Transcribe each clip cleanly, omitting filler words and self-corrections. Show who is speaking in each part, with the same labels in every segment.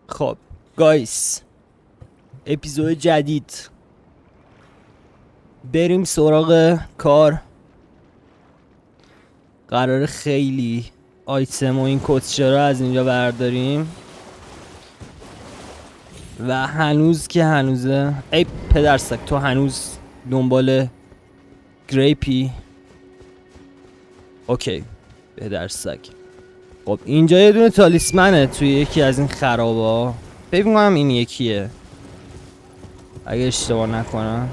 Speaker 1: خب گایس، اپیزود جدید، بریم سراغ کار. قرار خیلی آیتم و این کتشه رو از اینجا برداریم و هنوز که هنوزه. ای پدرسک، تو هنوز دنبال گریپی؟ اوکی پدرسک. خب اینجا یه دونه تالیسمنه توی یکی از این خرابا. فکر می‌کنم این یکیه اگه اشتباه نکنم.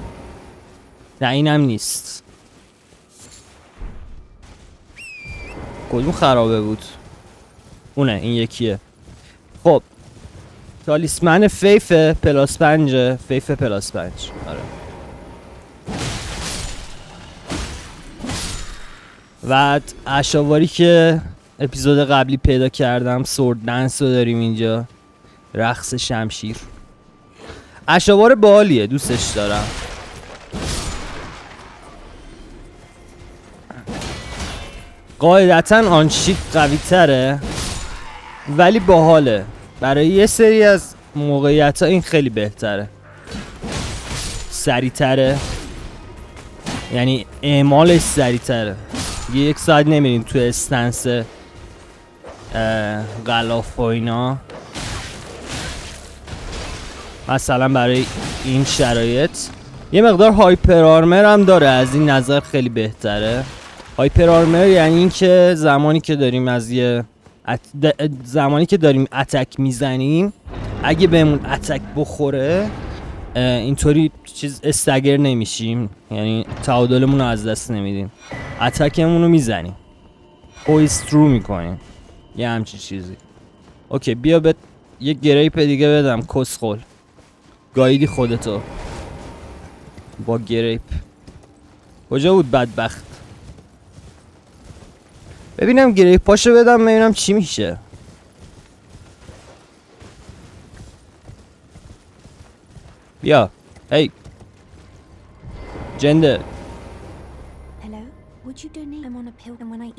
Speaker 1: نه اینم نیست. کدوم خرابه بود؟ اونه، این یکیه. خب تالیسمن فیف پلاس 5. فیف پلاس 5. آره. و اشاواری که اپیزود قبلی پیدا کردم، سورد دنس رو داریم اینجا، رقص شمشیر. اشاوار باحالیه، دوستش دارم. قاعدتا آن شیت قوی تره ولی باحاله. برای یه سری از موقعیت ها این خیلی بهتره، سریعتره، یعنی اعمالش سریعتره. یک ساعت نمیریم تو استنس غلاف و اینا. مثلا برای این شرایط یه مقدار هایپر آرمر هم داره، از این نظر خیلی بهتره. هایپر آرمر یعنی این که زمانی که داریم زمانی که داریم اتک میزنیم، اگه بهمون اتک بخوره اینطوری چیز استگر نمیشیم، یعنی تعادلمون رو از دست نمیدیم، اتکمون رو میزنیم، پویسترو میکنیم، یه همچین چیزی. اوکی بیا به یه گریپ دیگه بدم. کسخل گاییدی خودتو با گریپ. کجا بود بدبخت؟ ببینم گریپ پاشو بدم ببینم چی میشه. بیا هی جنده،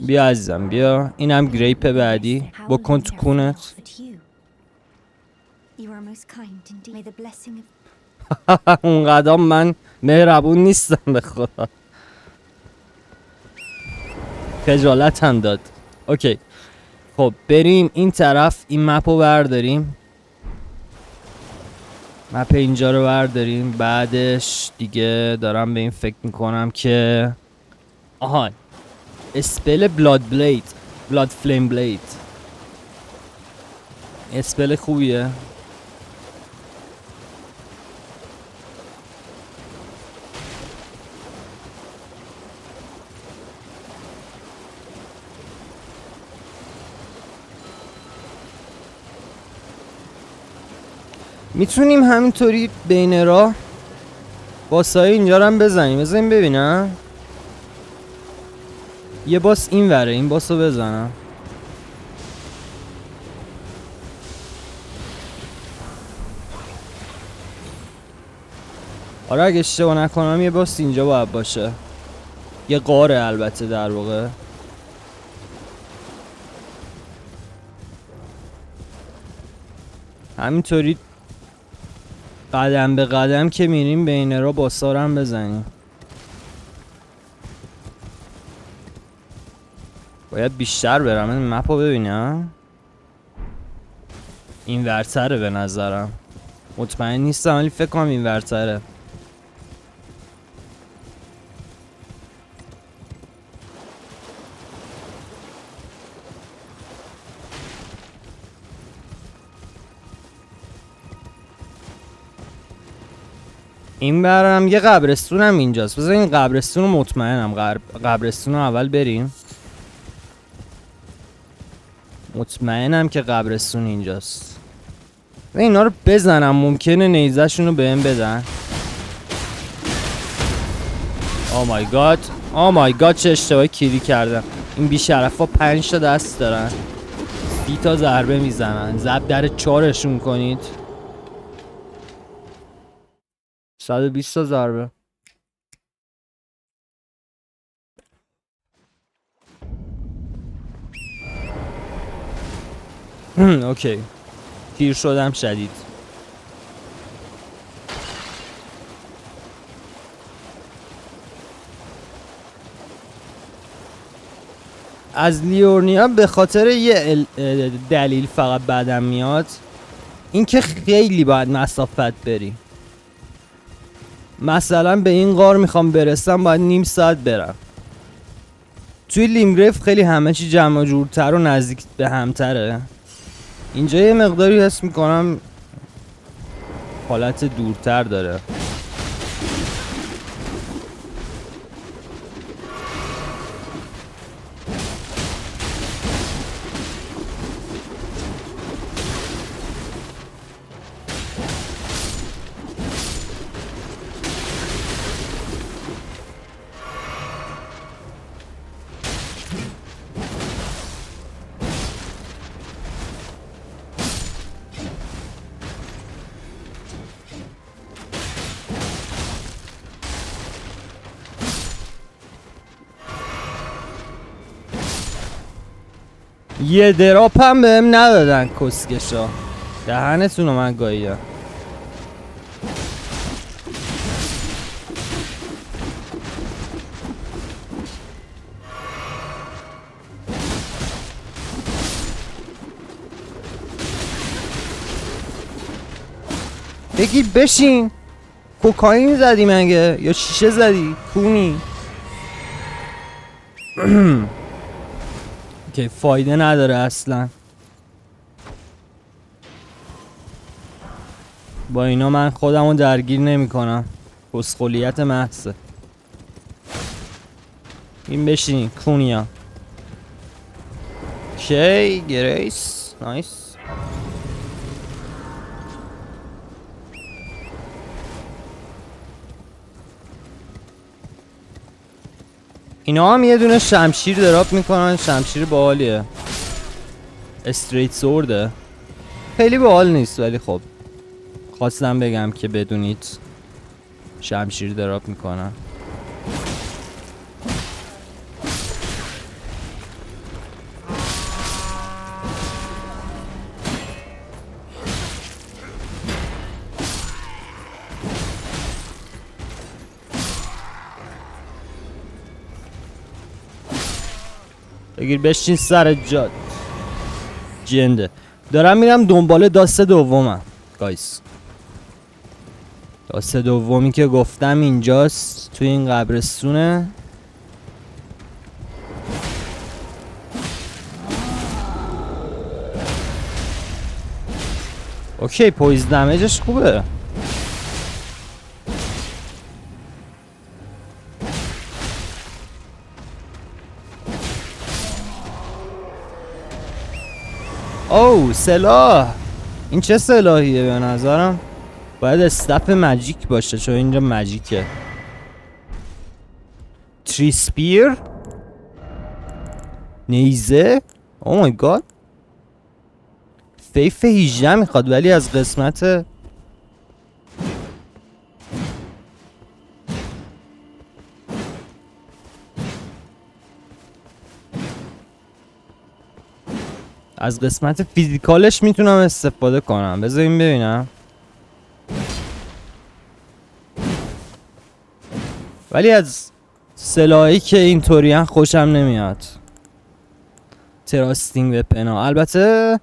Speaker 1: بیا عزیزم بیا. اینم گریپ بعدی، بکن تو کونت. اونقدر من مهربون نیستم به خدا، خجالت هم داد. اوکی خب بریم این طرف، این مپ رو برداریم، مپ اینجا رو برداریم. بعدش دیگه دارم به این فکر میکنم که آها، اسپل بلاد فلیم بلید اسپل خوبیه. میتونیم همینطوری بین راه باسای اینجا رو هم بزنیم. بزنیم ببینم. یه باس این وره، این باس رو بزنم. آره اگه اشتباه نکنم یه باس اینجا باید باشه، یه غاره البته در واقع. همینطوری قدم به قدم که میریم بین را باسا رو هم بزنیم. باید بیشتر برم. این مپ رو ببینم. این ورتره به نظرم، مطمئن نیستم ولی فکر کنم این ورتره. این برم یه قبرستون هم اینجاست. بذار این قبرستون رو مطمئنم قبرستون رو اول بریم. مطمئنم که قبرستون اینجاست و اینا رو بزنم. ممکنه نیزه‌شون رو بهم بدن. او مای گاد چه اشتباهی کیری کردم. این بیشرفا 5 تا دست دارن، 30 تا ضربه میزنن. زب در 4شون کنید، 120 تا ضربه. اوکی دیر شدم شدید. از لیورنیا به خاطر یه دلیل فقط بعدم میاد، این که خیلی باید مسافت بری. مثلا به این غار میخوام برسم باید نیم ساعت برم. توی لیمگریف خیلی همه چی جمع جورتر و نزدیک به همتره. اینجا یه مقداری حس میکنم حالت دورتر داره. یه دراپ هم بهم ندادن کسکشا. دهنتونو من گاییدم. بگیر بشین. کوکائین زدی مگه یا شیشه زدی کونی؟ که فایده نداره اصلا. با اینا من خودمو درگیر نمی کنم. کسخولیت محضه. این بشین کونیا. اوکی گریس نایس. اینا هم یه دونه شمشیر دراپ میکنن. شمشیر باحالیه. استریت سورده. خیلی باحال نیست ولی خب خواستم بگم که بدونید شمشیر دراپ میکنن. بگیر بشین سر جاد جنده. دارم میرم دنبال داست دومم گایس. داست دومی که گفتم اینجاست توی این قبرستونه. اوکی پویز دمیجش خوبه. اوه سلاح. این چه سلاحیه؟ به نظرم باید استف ماجیک باشه چون اینجا ماجیکه. تری سپیر نیزه. او مای گاد. فیف 18 میخواد ولی از قسمت فیزیکالش میتونم استفاده کنم. بذاریم ببینم. ولی از سلاحی که اینطورین خوشم نمیاد. تراستینگ به پنا. البته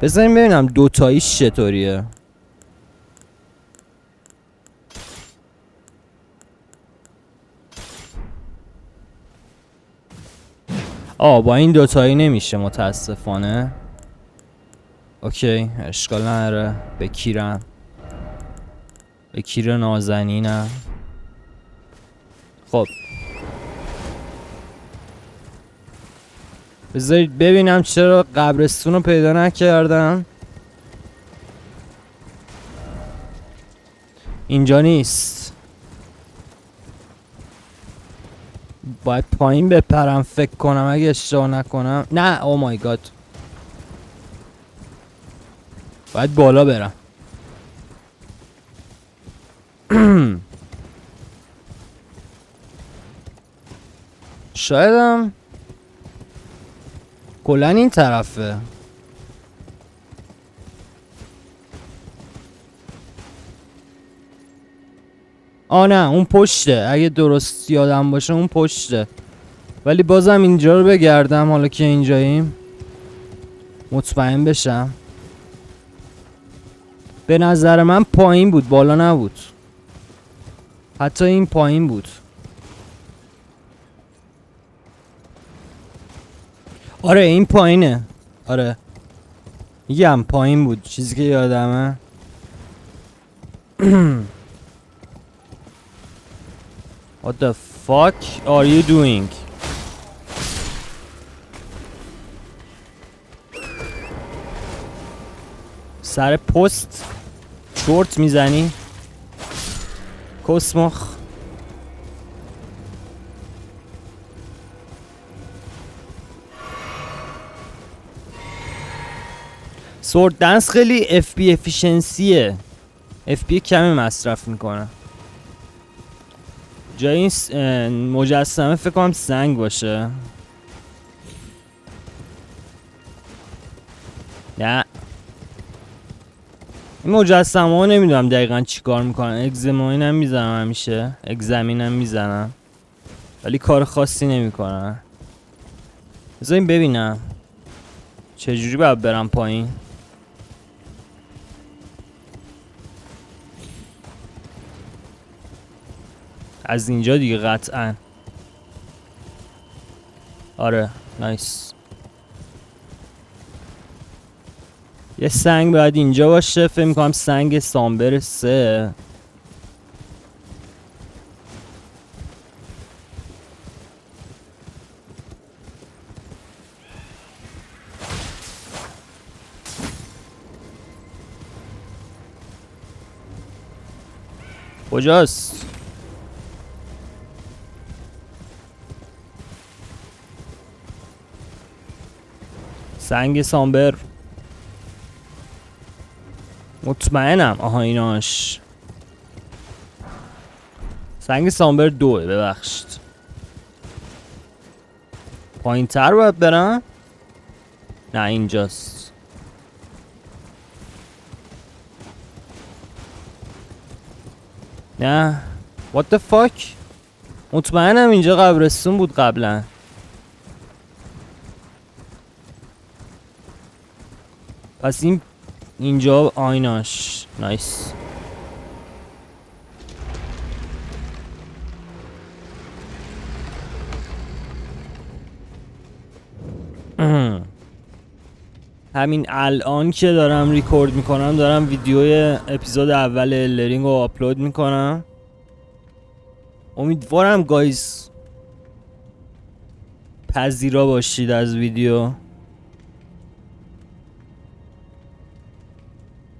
Speaker 1: بذاریم ببینم دوتاییش چطوریه. با این دوتایی نمیشه متاسفانه. اوکی اشکال نداره. بکیرم. بکیر نازنینم. خب بذارید ببینم چرا قبرستون رو پیدا نکردم. اینجا نیست. باید پایین بپرم فکر کنم اگه اشتباه نکنم. نه او مای گاد. باید بالا برم. شایدم کلن این طرفه. نه اون پشته، اگه درست یادم باشه اون پشته، ولی بازم اینجا رو بگردم حالا که اینجاییم مطمئن بشم. به نظر من پایین بود، بالا نبود. حتی این پایین بود. آره این پایینه. آره میگم پایین بود چیزی که یادمه. What the fuck are you doing? سر پست چورت میزنی؟ کسمخ. سورد دنس خیلی اف پی افیشنسیه، اف پی کمی مصرف میکنه. جای این مجسمه فکر کنم سنگ باشه. نه این مجسمه ها نمیدونم دقیقا چی کار میکنن. اگزماین هم میزنم، همیشه اگزمین هم میزنم ولی کار خاصی نمیکنن. بذاریم ببینم چجوری باید برم پایین. از اینجا دیگه قطعا. آره نایس. یه سنگ باید اینجا باشه، فکر میکنم سنگ سامبر 3. کجاست؟ سنگ سامبر مطمئنم. آها ایناش سنگ سامبر 2. ببخشید پایین تر باید برم. نه اینجاست. نه what the fuck. مطمئنم اینجا قبرستون بود قبلا. پس اینجا آیناش. نایس. همین الان که دارم ریکورد میکنم دارم ویدیوی اپیزود اول الدرینگ رو آپلود میکنم. امیدوارم گایز پذیرا باشید از ویدیو.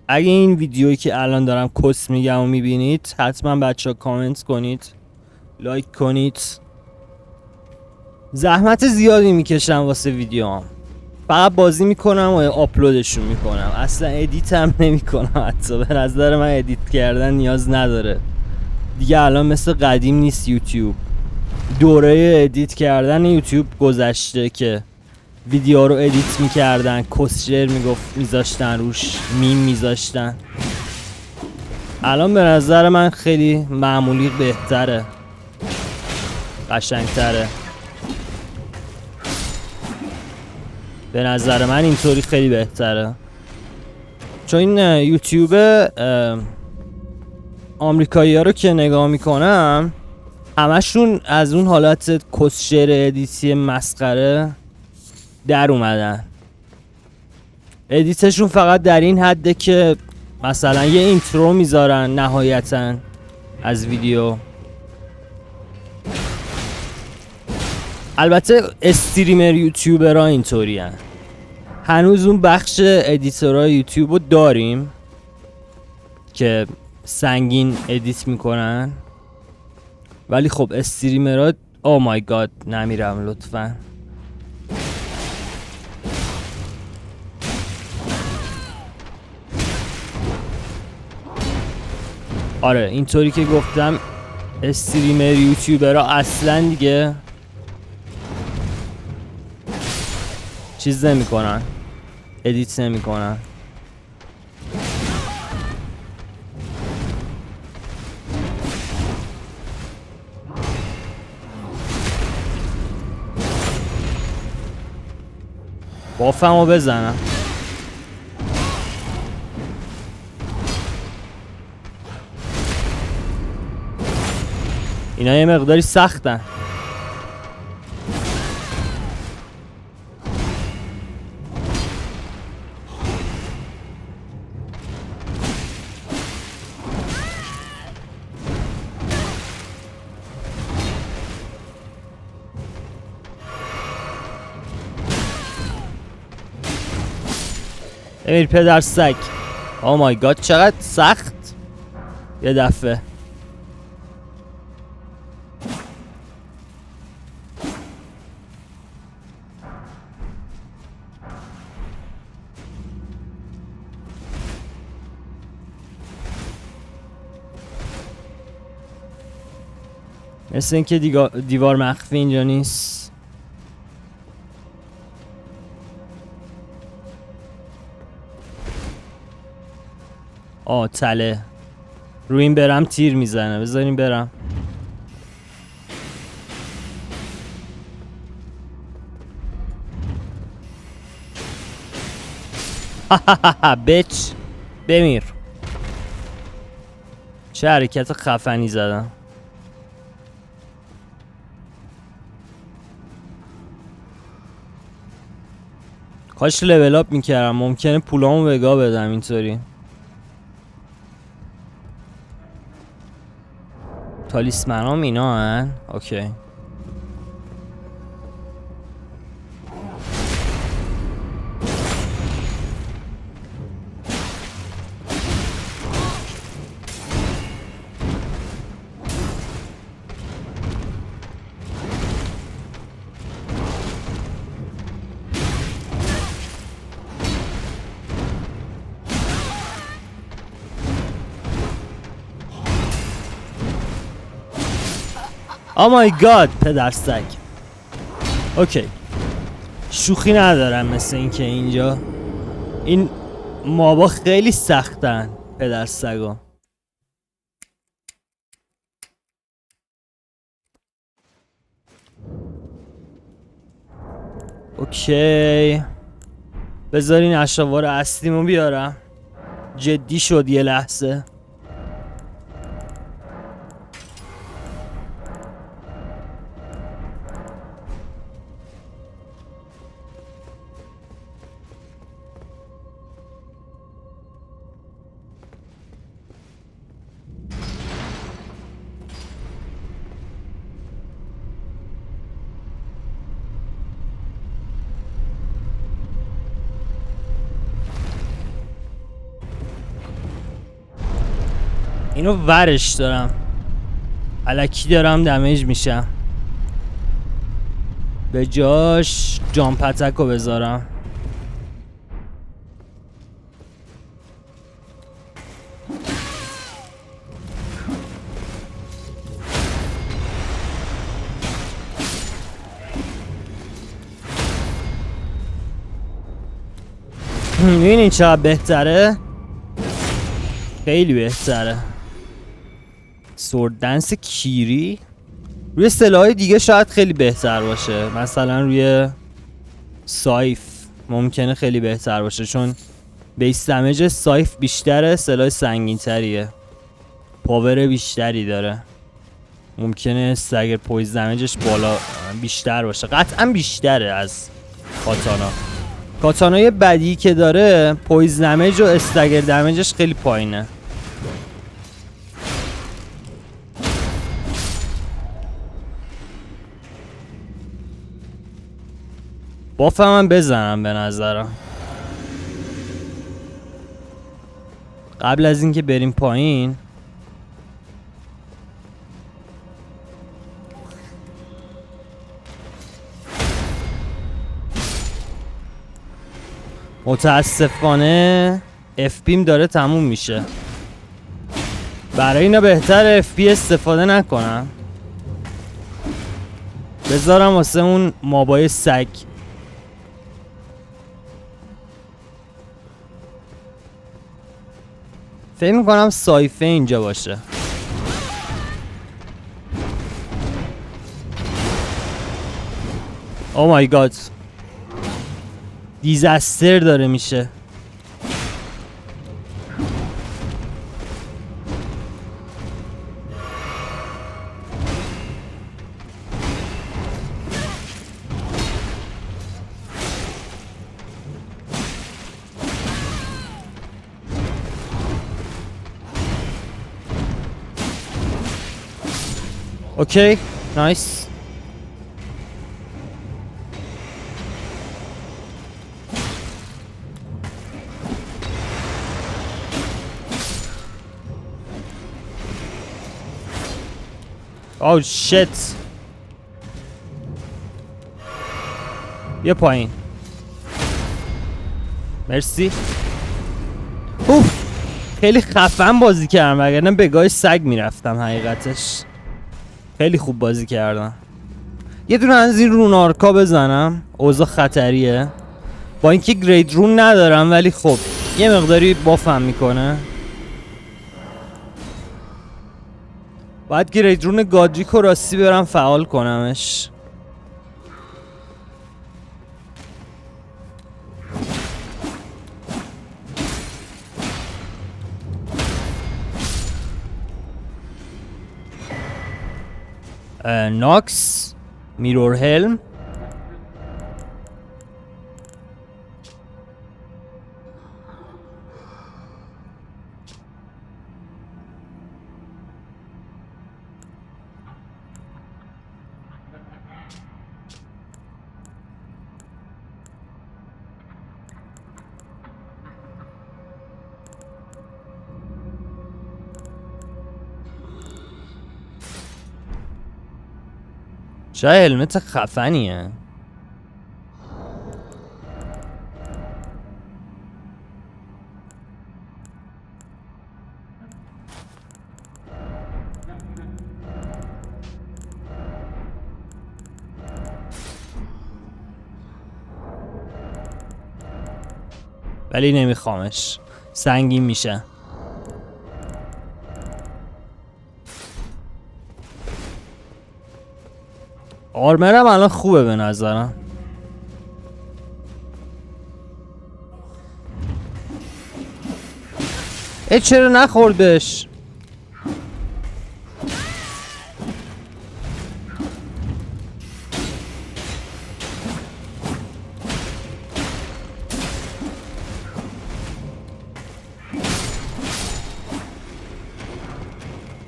Speaker 1: اگه این ویدیویی که الان دارم کس میگم و میبینید حتما بچه کامنت کنید، لایک کنید. زحمت زیادی میکشم واسه ویدیوام، فقط بازی میکنم و آپلودشون میکنم، اصلا ادیت هم نمیکنم. حتی به نظر من ادیت کردن نیاز نداره دیگه. الان مثل قدیم نیست یوتیوب. دوره ادیت کردن یوتیوب گذشته که ویدیو رو ادیت میکردن، کسچر میذاشتن روش، میم میذاشتن. الان به نظر من خیلی معمولی بهتره، قشنگتره. به نظر من اینطوری خیلی بهتره، چون این یوتیوب آمریکایی ها رو که نگاه میکنم همشون از اون حالت کسچر ادیتی مسخره در اومدن. ادیتشون فقط در این حده که مثلا یه اینترو میذارن نهایتا از ویدیو. البته استریمر یوتیوبرها اینطوری هن. هنوز اون بخش ادیتورهای یوتیوب رو داریم که سنگین ادیت میکنن، ولی خب استریمرها او مای گاد نمیرم لطفا. آره اینطوری که گفتم استریمر یوتیوبرها اصلا دیگه چیز نمی کنن، ادیت نمی کنن. بافمو بزنم. اینا یه مقداری سختن. امیر پدر سگ. او مای گاد چقدر سخت یه دفعه. مثل اینکه دیوار مخفی اینجا نیست. تله روی این برم تیر میزنه. بذاریم برم. بچ بمیر. چه حرکت خفنی زدم. کاش لول اپ میکردم. ممکنه پولامو بگاه بدم اینطوری. تالیسمنام اینا هن؟ اوکی. Oh my god پدر سگ. اوکی شوخی ندارم. مثل اینکه اینجا این مابا خیلی سختن پدر سگا. اوکی بذارین اشاوار اصلیمو بیارم. جدی شد یه لحظه. اینو ورش دارم. الکی دارم دمیج میشم. به جاش جامپ اتک رو بذارم. میبینین چقدر بهتره؟ خیلی بهتره. سورد دنس کیری روی سلاح‌های دیگه شاید خیلی بهتر باشه. مثلا روی سایف ممکنه خیلی بهتر باشه چون بیس دمیج سایف بیشتره. سلاح سنگین تریه. پاور بیشتری داره. ممکنه استگر پویز دمیجش بالا بیشتر باشه. قطعا بیشتره از کاتانا. کاتانای بدی که داره پویز دمیج و استگر دمیجش خیلی پایینه. بافم من بزنم به نظرم قبل از اینکه بریم پایین. متاسفانه اف پیم داره تموم میشه. برای اینا بهتر اف پی استفاده نکنم. بذارم واسه اون مابای سگ. فکر میکنم سایفه اینجا باشه. او مای گاد دیزاستر داره میشه. اوکی نایس. اوه شت. بیا پایین. مرسی. اوف خیلی خفن بازی کردم، وگرنه به گاهی سگ میرفتم. حقیقتش خیلی خوب بازی کردم. یه دونه از این رونارکا بزنم، اوضاع خطریه. با اینکه گرید رون ندارم ولی خب یه مقداری بافم میکنه. باید گرید رون گادریکو راستی برم فعال کنمش. ناکس میرور هلم. چه هلمت خفنیه. ولی نمیخوامش، سنگین میشه. آرمرم الان خوبه به نظرم. چرا نخوردش؟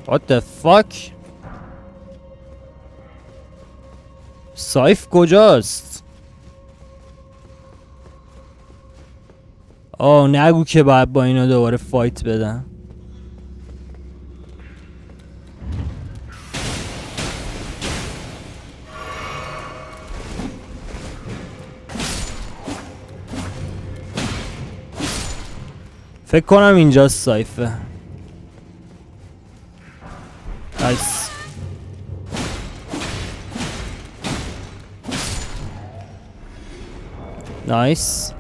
Speaker 1: What the fuck؟ سایف کجاست؟ آه نگو که باید با اینا دوباره فایت بدم. فکر کنم اینجاست سایفه. نایس. نایس.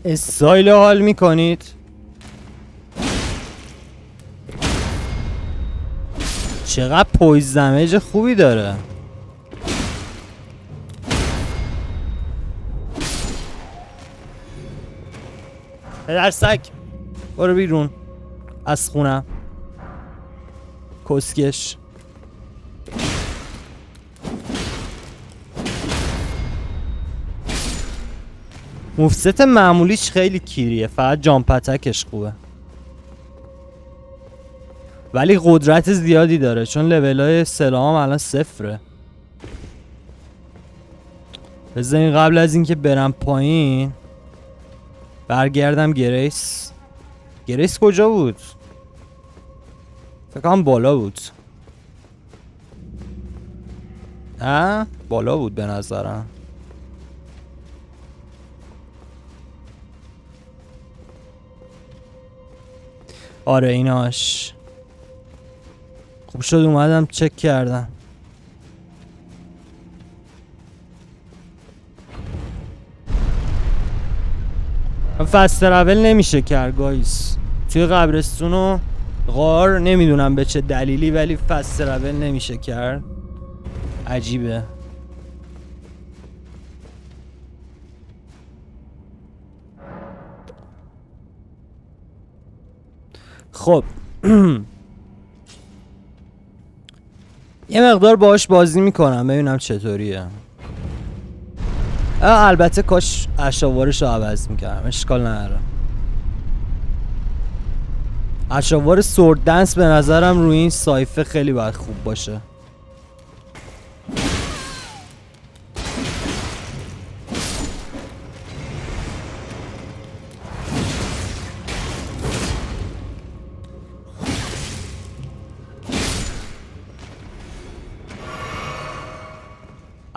Speaker 1: استایل حال میکنید؟ چقدر پویز دمیج خوبی داره. پدر سگ برو بیرون از خونم کسکش. موفست معمولیش خیلی کیریه، فقط جامپ اتکش خوبه ولی قدرت زیادی داره چون لولای سلاحام الان 0. بذارین قبل از اینکه برم پایین برگردم. گریس کجا بود؟ فکر کنم بالا بود. بالا بود به نظرم. آره ایناش. خوب شد اومدم چک کردم. فست ترول نمیشه کرد گایس توی قبرستون و غار، نمیدونم به چه دلیلی ولی فست ترول نمیشه کرد. عجیبه. خب یه مقدار باهاش بازی میکنم ببینم چطوریه. البته کاش اشاوارش رو عوض میکردم، اشکال نداره. اشاوار سورد دنس به نظرم روی این سایفه خیلی باید خوب باشه.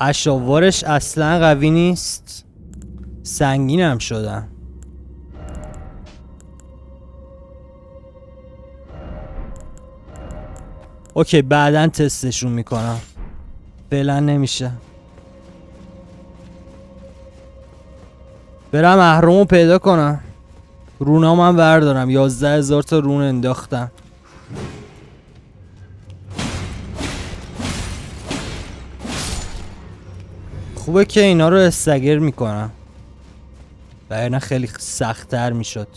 Speaker 1: اشاوارش اصلا قوی نیست، سنگینم شدن. اوکی بعداً تستشون میکنم، فعلا نمیشه. برم اهرامو پیدا کنم، رونام هم بردارم. 11,000 تا رون انداختم. خوبه که اینا رو استگر میکنم وگرنه خیلی سخت‌تر میشد.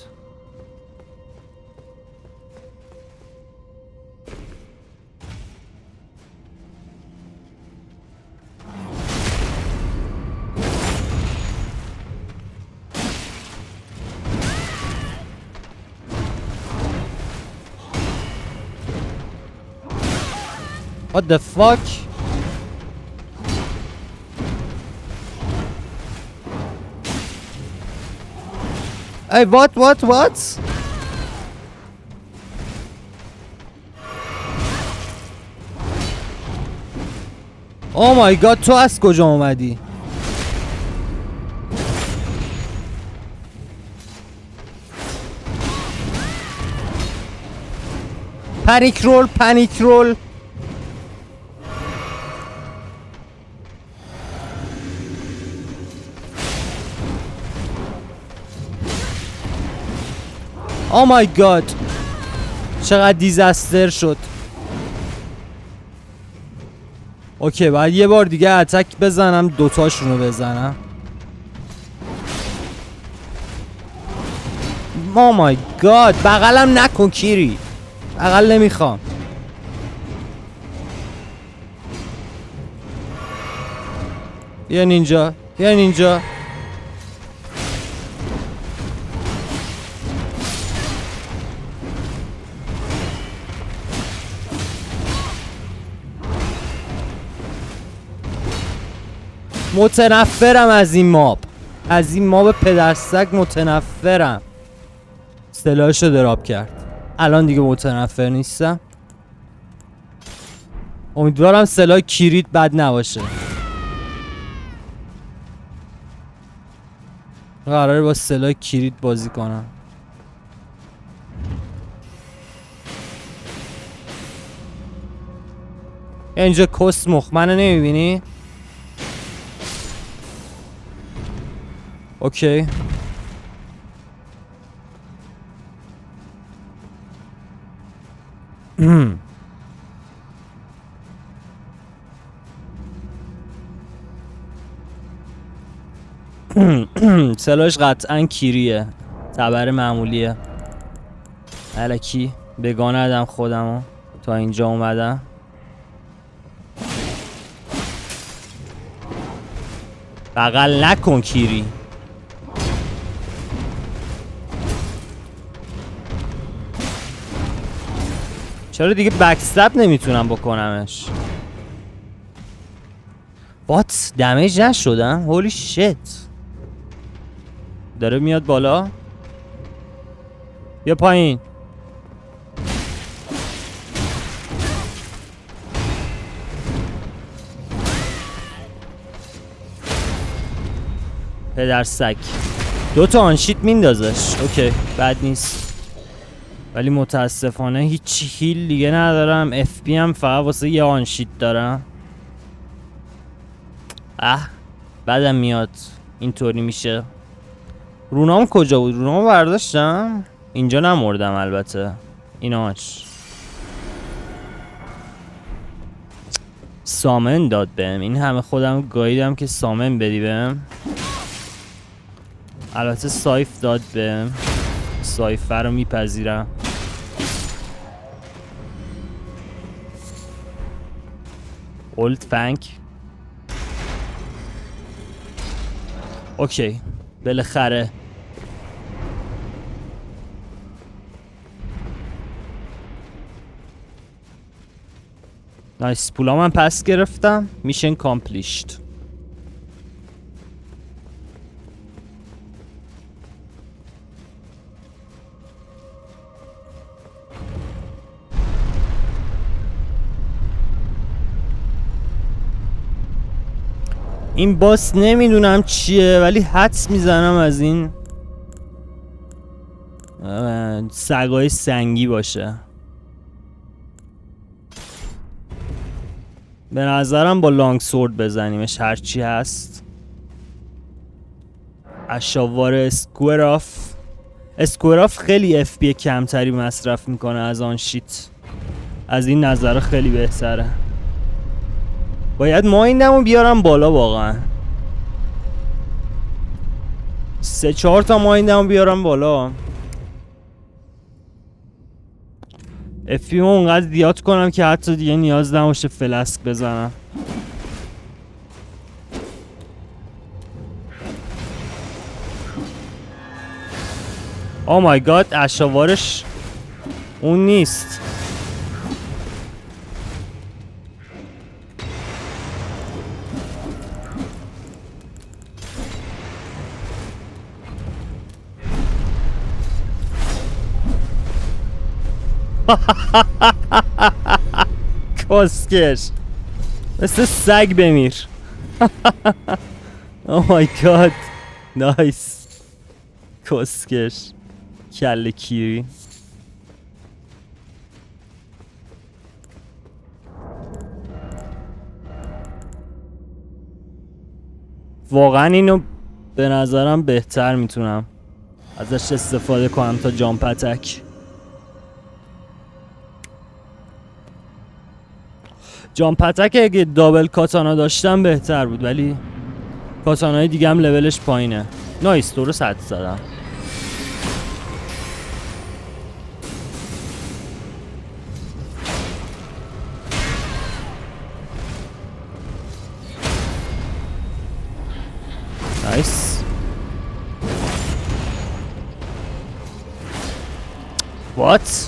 Speaker 1: What the fuck? Hey, what? Oh my god، تو از کجا اومدی؟ پنیک رول. Oh my god، چقدر دیزاستر شد. اوکی باید یه بار دیگه اتک بزنم، دوتاشونو بزنم. Oh my god، بغلم نکن کیری، بغل نمیخوام. بیا نینجا. متنفرم از این ماب پدرسگ، متنفرم. سلاحشو دراب کرد، الان دیگه متنفر نیستم. امیدوارم سلاح کیریت بد نباشه. قراره با سلاح کیریت بازی کنم. اینجا کسمخ منو نمیبینی؟ اوکی سلاش قطعا کیریه، تبر معمولیه. الکی بگانه ادم خودمو تا اینجا اومدم. بغل نکن کیری. چرا دیگه بکستپ نمیتونم بکنمش؟ وات دمیج نشدم؟ هولی شیت. داره میاد بالا. بیا پایین. پدر سگ. 2 تا آنشیت میندازش. اوکی بد نیست. ولی متاسفانه هیچ هیل دیگه ندارم. اف پی هم فقط واسه یه آنشیت دارم. بعدم میاد اینطوری میشه. رونام کجا بود؟ رونام برداشتم. اینجا نمردم البته. ایناش سامن داد بهم. این همه خودم گاییدم که سامن بدی بهم. البته سایف داد بهم. سایفه رو میپذیرم. اولد فنک. اوکی بالاخره. نایس. پولا من پس گرفتم. میشن کامپلیشت. این باس نمیدونم چیه ولی حدس میزنم از این سگای سنگی باشه. به نظرم با لانگ سورد بزنیمش هرچی هست. اشاوار اسکوراف خیلی اف پی کمتری مصرف میکنه از آن شیت. از این نظر خیلی بهتره. باید مایندمو بیارم بالا واقعا. 3-4 تا مایندمو بیارم بالا. افیمو اونقدر زیاد کنم که حتی دیگه نیاز نباشه فلسک بزنم. او مای گاد اشاوارش اون نیست. کسکش مثل سگ بمیر. او مای گاد نایس. کسکش کله کیری. واقعا اینو به نظرم بهتر میتونم ازش استفاده کنم تا جامپ اتک. جامپ اتک اگه دابل کاتانا داشتم بهتر بود ولی کاتانای دیگه هم لولش پایینه. نایس درست حد زدم. نایس. وات؟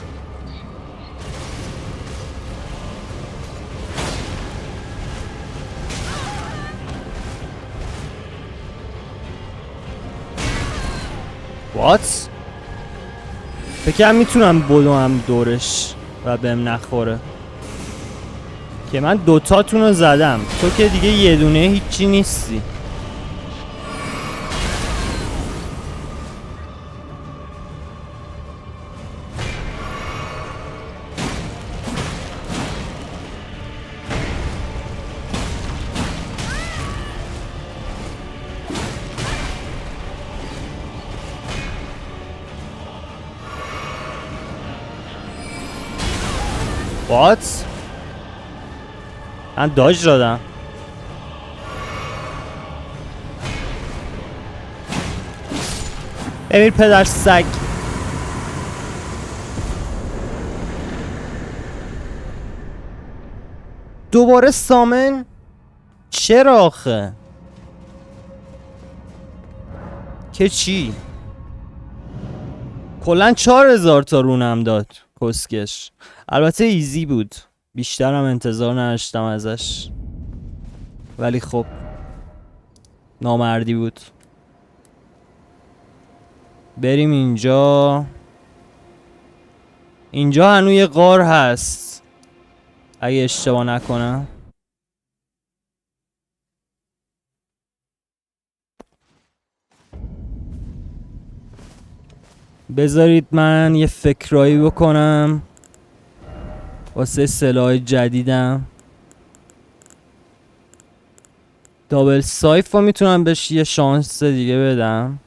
Speaker 1: وات؟ فکرم میتونم بدوم دورش و بهم نخوره که من دوتاتون رو زدم. تو که دیگه یه دونه هیچی نیستی. وات؟ من داج دادم. ببین پدر سگ. دوباره سامن؟ چرا آخه؟ که چی؟ کلن 4000 تا رونم داد کسکش. البته ایزی بود. بیشترم انتظار نداشتم ازش ولی خب نامردی بود. بریم اینجا. اینجا هنوز یه غار هست اگه اشتباه نکنم. بذارید من یه فکرایی بکنم واسه سلاح جدیدم. دابل سایف رو میتونم بهش یه شانس دیگه بدم.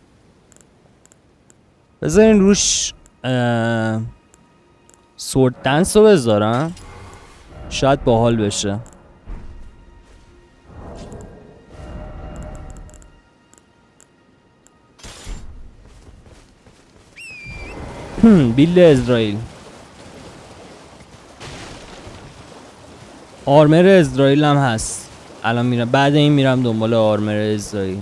Speaker 1: بذارین روش سورد دنس رو بذارم، شاید باحال بشه. بیلد اسرائیل، آرمر اسرائیل هم هست. الان میرم بعد این میرم دنبال آرمر اسرائیل.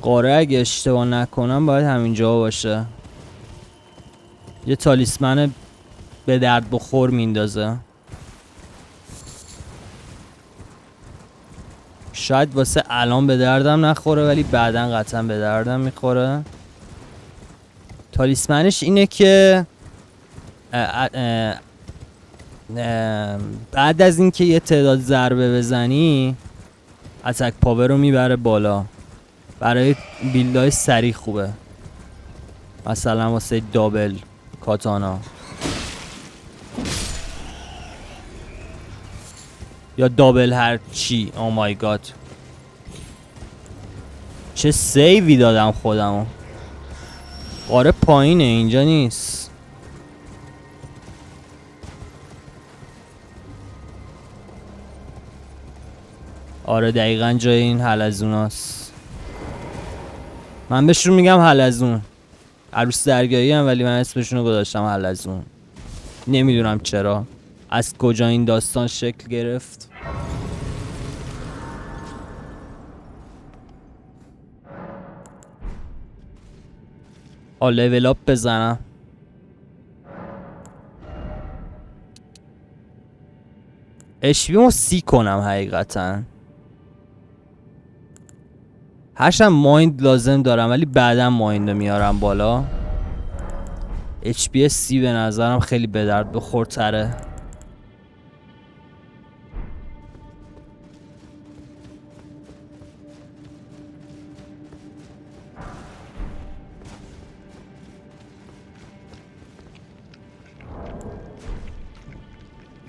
Speaker 1: قاره اگه اشتباه نکنم باید همینجا باشه. یه تالیسمن به درد بخور میندازه. شاید واسه الان به دردم نخوره ولی بعداً قطعا به دردم میخوره. تالیسمنش اینه که بعد از اینکه یه تعداد ضربه بزنی اتک پاور رو میبره بالا. برای بیلدهای سریع خوبه، مثلا واسه دابل کاتانا یا دابل هر چی. او مای گاد چه سیوی دادم خودمو. قاره پایینه، اینجا نیست. آره دقیقا جای این حلزوناست. من بهشون میگم حلزون. عروس درگاهی هم ولی من اسمشونو گذاشتم حلزون. نمیدونم چرا، از کجا این داستان شکل گرفت. لول اپ بزنم. اشبیمو سی کنم حقیقتا. هرچند مایند لازم دارم ولی بعدا مایند رو میارم بالا. HP 30 به نظرم خیلی به درد بخورتره.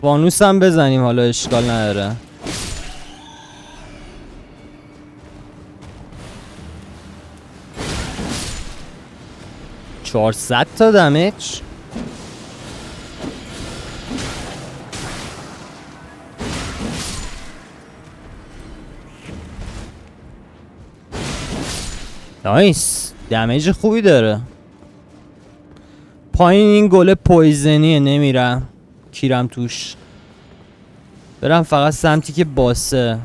Speaker 1: فانوس هم بزنیم حالا، اشکال نداره. چهارصد تا دمیج. نایس، دمیج خوبی داره. پایین این گل پویزنیه، نمیرم کیرم توش. برم فقط سمتی که باسه.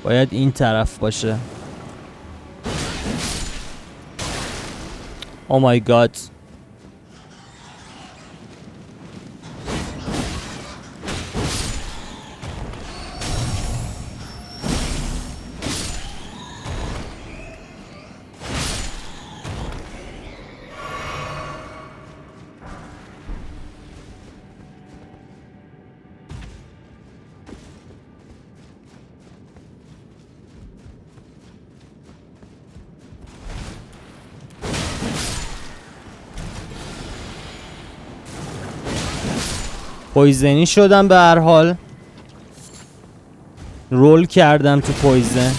Speaker 1: باید این طرف باشه. او مای گاد. پویزنی شدم به هر حال. رول کردم تو پویزن.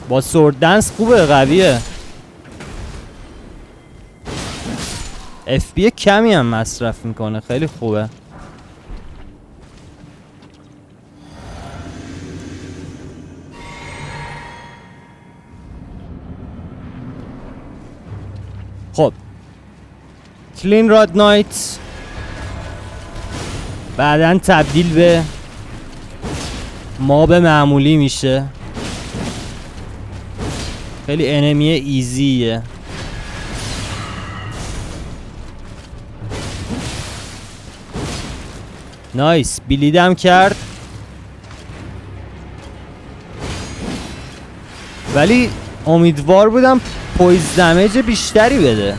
Speaker 1: با سورد دنس خوبه، قویه. FP کمی هم مصرف میکنه، خیلی خوبه. خب کلین راد نایت بعدن تبدیل به ماب معمولی میشه. خیلی انمی ایزیه. نایس، بلیدم کرد ولی امیدوار بودم پویز دمیج بیشتری بده.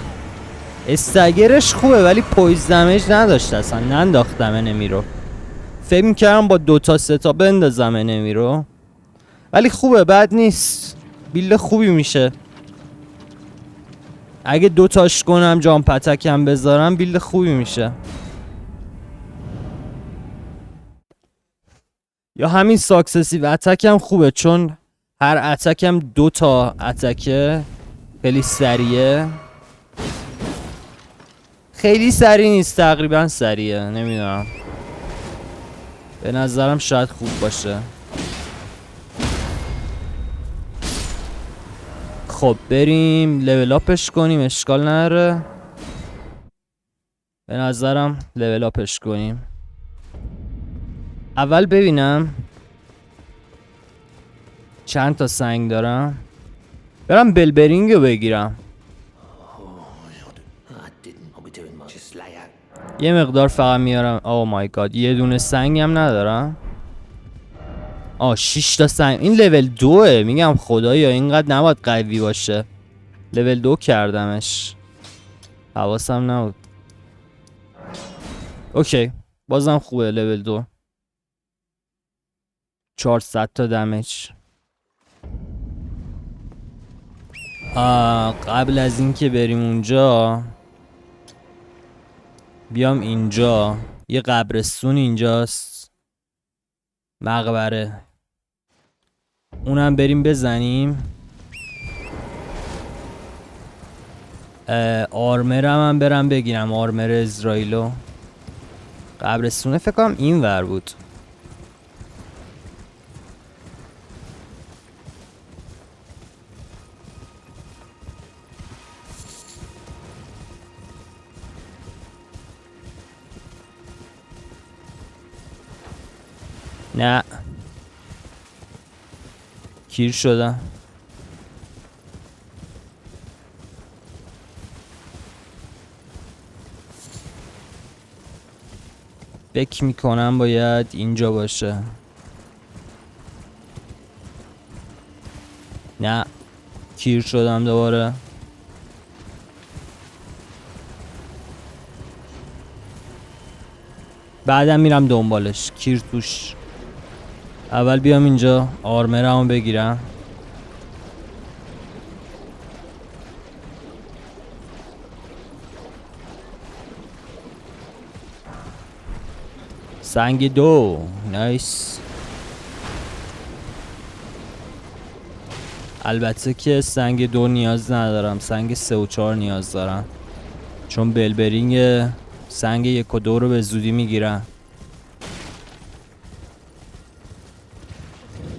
Speaker 1: استگرش خوبه ولی پویز دمیج نداشت اصلا. ننداختم انمی رو. فکر میکردم با 2 تا 3 تا بندازم انمی رو، ولی خوبه، بد نیست. بیلد خوبی میشه. اگه 2 تاش کنم جامپ اتکم بذارم بیلد خوبی میشه. یا همین ساکسسیو اتکم خوبه چون هر اتکم 2 تا اتکه. خیلی سریعه. خیلی سریع نیست، تقریبا سریعه. نمیدونم، به نظرم شاید خوب باشه. خب بریم لول اپش کنیم، اشکال نداره. به نظرم لول اپش کنیم. اول ببینم چند تا سنگ دارم. برم بلبرینگ رو بگیرم. یه مقدار فقط میارم. اوه مای گاد، یه دونه سنگ هم ندارم. 6 تا سنگ. این لول 2. میگم خدایا اینقدر نباید قوی باشه. لول 2 کردمش، حواسم نبود. اوکی، بازم خوبه. لول 2 400 تا دمج. قبل از اینکه بریم اونجا بیام اینجا. یه قبرستون اینجاست، مقبره. اونم بریم بزنیم. آرمرم هم برم بگیرم، آرمر اسرائیلو. قبرستونه فکر کنم این ور بود. نه کیر شدم. فکر میکنم باید اینجا باشه. نه کیر شدم دوباره. بعدم میرم دنبالش. کیر توش. اول بیام اینجا آرمرمو بگیرم. سنگ 2 نایس. البته که سنگ 2 نیاز ندارم، سنگ 3 و 4 نیاز دارم، چون بلبرینگ سنگ 1 و 2 رو به زودی میگیرم.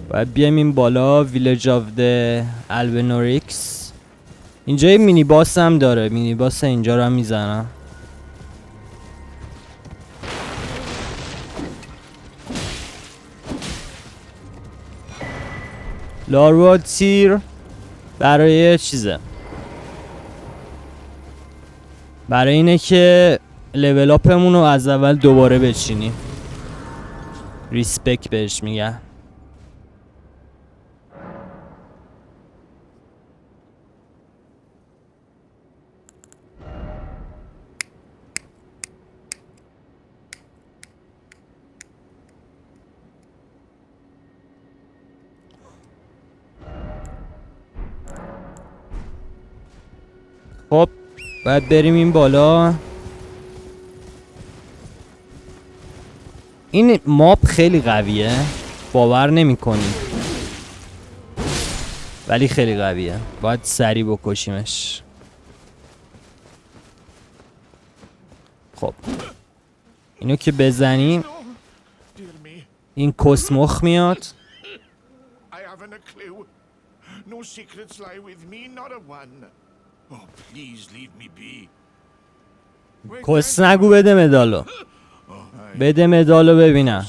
Speaker 1: باید بیایم این بالا. ویلج آف ده البنوریکس. اینجا یه مینی باس هم داره. مینی باس اینجا رو هم میزنم. لاروال تیر برای چیزه، برای اینه که لول اپمون رو از اول دوباره بچینیم. ریسپکت بهش میگن. خب باید بریم این بالا. این ماب خیلی قویه، باور نمی کنی، ولی خیلی قویه. باید سریع بکشیمش. خب اینو که بزنیم این کسمخ میاد. کس نگو. بده مدالو، بده مدالو ببینم.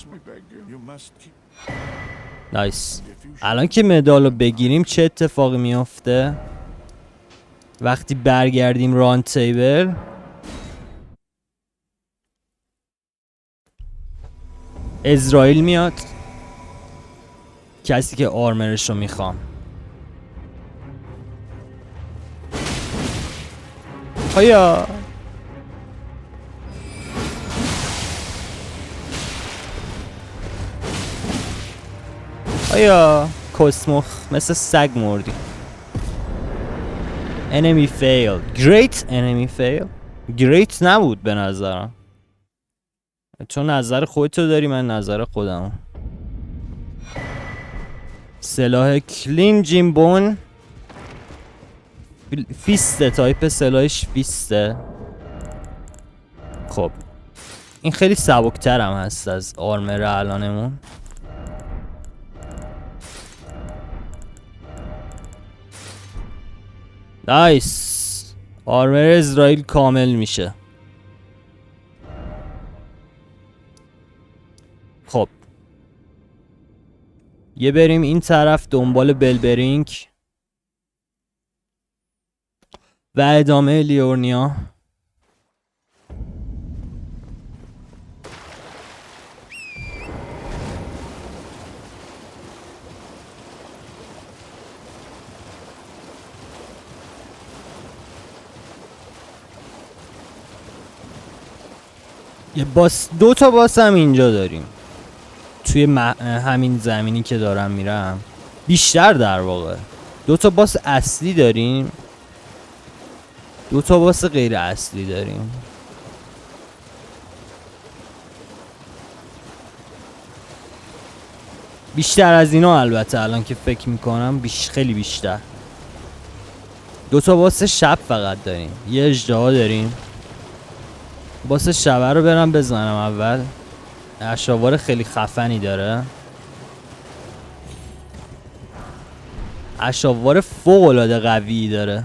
Speaker 1: نایس. الان که مدالو بگیریم چه اتفاقی میافته؟ وقتی برگردیم ران تیبل اسرائیل میاد، کسی که آرمرشو میخوام. آیا آیا کسمخ مثل سگ مردی. enemy fail. great enemy fail. great نبود به نظرم. تو نظر خودتو داری، من نظر خودم. سلاح کلینجین بون فیسته، تایپ سلاحش فیسته. خب این خیلی سبکتر هم هست از آرمر الانمون. نایس. آرمر اسرائیل کامل میشه. خب یه بریم این طرف دنبال بلبرینک و ادامه لیورنیا. یه باس، 2 تا باس هم اینجا داریم توی همین زمینی که دارم میرم. بیشتر در واقع 2 تا باس اصلی داریم، 2 تا باس غیر اصلی داریم. بیشتر از اینا البته الان که فکر میکنم خیلی بیشتر. 2 تا باس شب فقط داریم. یه اژدها داریم. باس شبه رو برم بزنم اول. اشاوار خیلی خفنی داره. اشاوار فوق العاده قوی داره.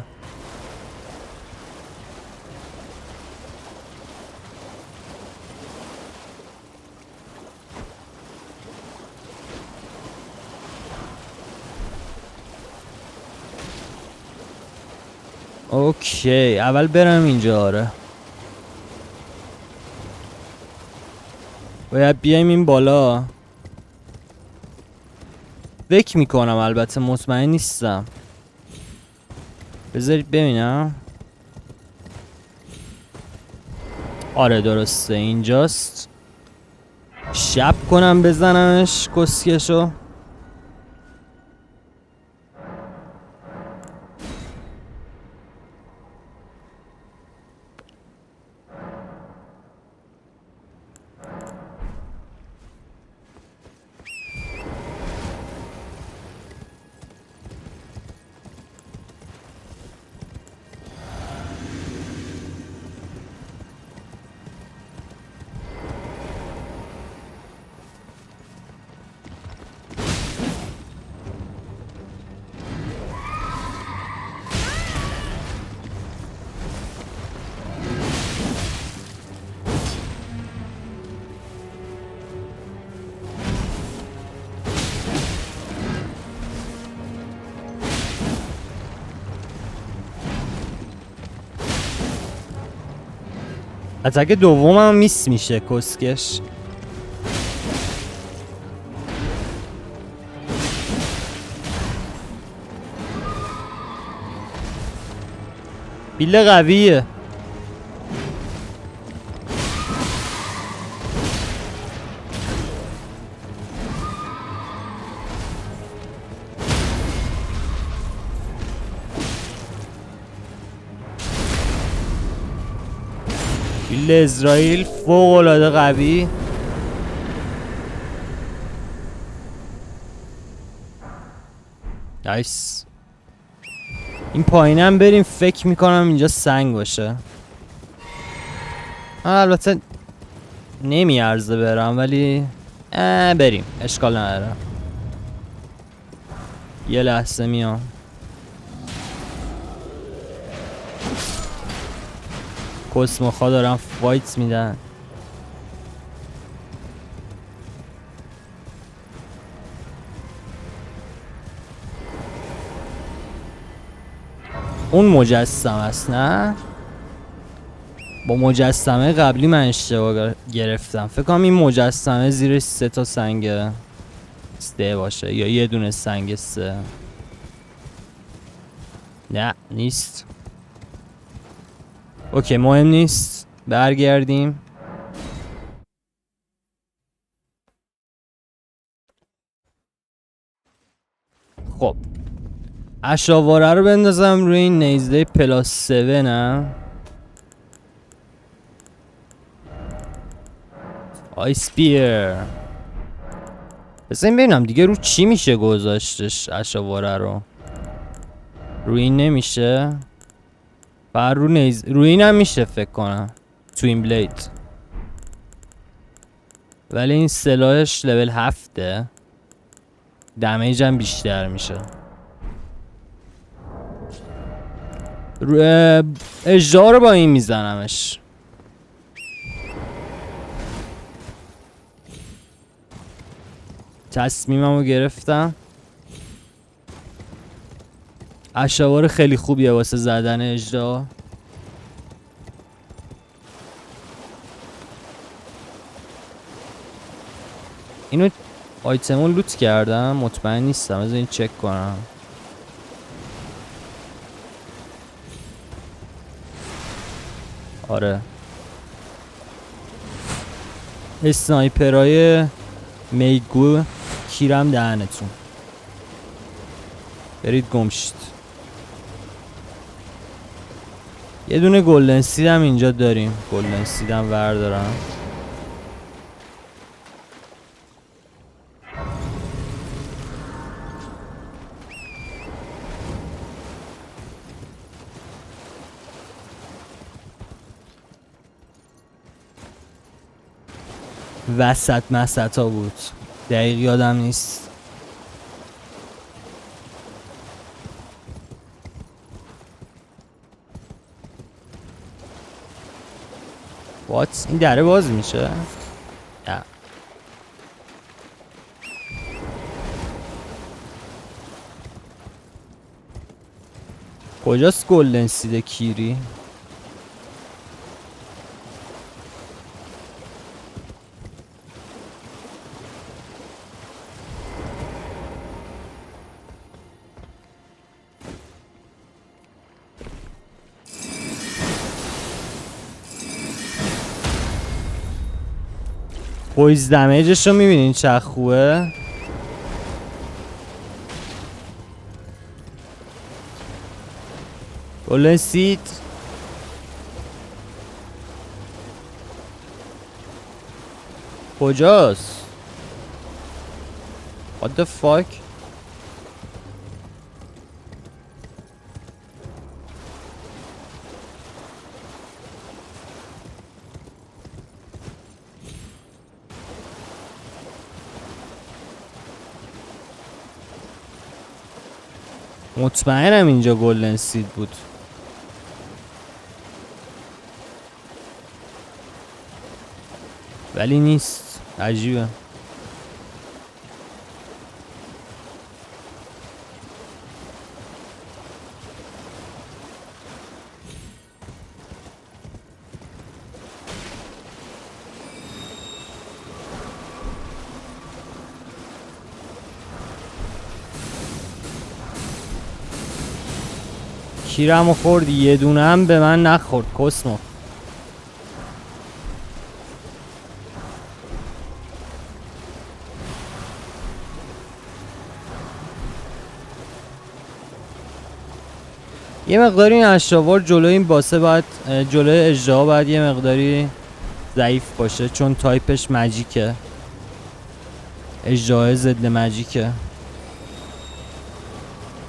Speaker 1: اوکی اول برم اینجا. آره باید بیایم این بالا. فکر میکنم، البته مطمئن نیستم. بذارید ببینم. آره درسته اینجاست. شب کنم بزنمش کسکشو. اتک دومم میس میشه کسکش. بیله قویه. بیل اسرائیل فوق العاده قوی. نایس. این پایینم بریم. فکر میکنم اینجا سنگ باشه. البته نمیارزه برم ولی بریم اشکال نداره. یه لحظه میام. کسموخا دارن فایت میدن. اون مجسمه است نه؟ با مجسمه قبلی من اشتباه گرفتم. فکر کنم این مجسمه زیرش 3 تا سنگ 3 باشه یا یه دونه سنگ 3. نه نیست. اوکی مهم نیست. برگردیم. اشاواره رو بندازم روی این نیزه پلاس 7 نه آیس بیر. بزنیم ببینم دیگه رو چی میشه گذاشتش اشاواره رو. روی این نمیشه. بر روی این هم میشه فکر کنم. توین بلید. ولی این سلاحش لول 7. دمیج هم بیشتر میشه. اجدا رو با این میزنمش. تصمیممو گرفتم. اشوار خیلی خوبیه واسه زدن اجدا. اینو آیتمو لوت کردم مطمئن نیستم از این چک کنم. آره اسنایپرای میگو کیرم دهنتون. برید گمشید. یه دونه گلدن سید هم اینجا داریم. گلدن سید هم وردارم. وسط مسط ها بود. دقیق یادم نیست. وات این دره باز میشه؟ نه. کجاست گلدن سید کیری؟ پویز دمیجش رو میبینین چه خوبه؟ گلدن سید کجاست؟ What the fuck؟ مطمئنم اینجا گلدن سید بود. ولی نیست. عجیبه. کیرمو خوردی یه دونه هم به من نخورد کسمو. یه مقداری این اشراوار جلوی این باسه باید جلوی اژدها باید یه مقداری ضعیف باشه چون تایپش ماجیکه. اژدها ضد ماجیکه.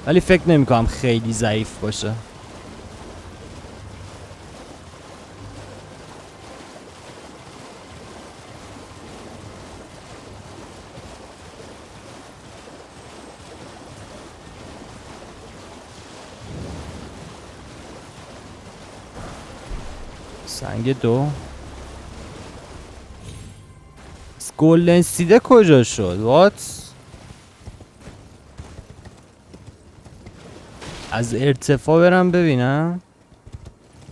Speaker 1: ولی فکر نمی‌کنم خیلی ضعیف باشه. سنگ 2 گلدن سیده کجا شد؟ وات؟ از ارتفاع برم ببینم.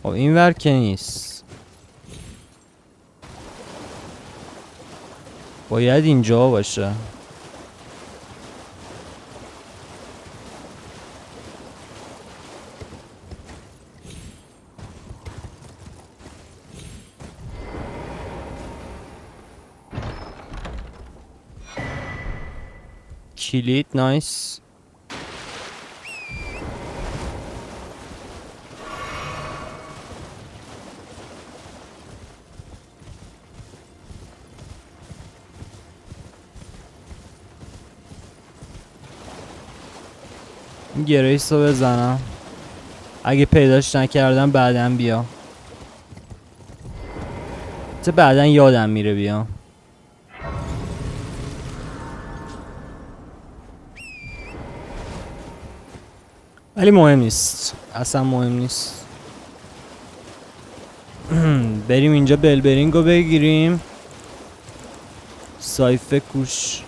Speaker 1: خب این ور که نیست. باید اینجا باشه. کلید نایس. این گریس رو بزنم، اگه پیداش نکردم بعداً بیا. چه بعداً یادم میره بیام. ولی مهم نیست، اصلا مهم نیست. بریم اینجا بلبرینگو بگیریم. سایفه کوش.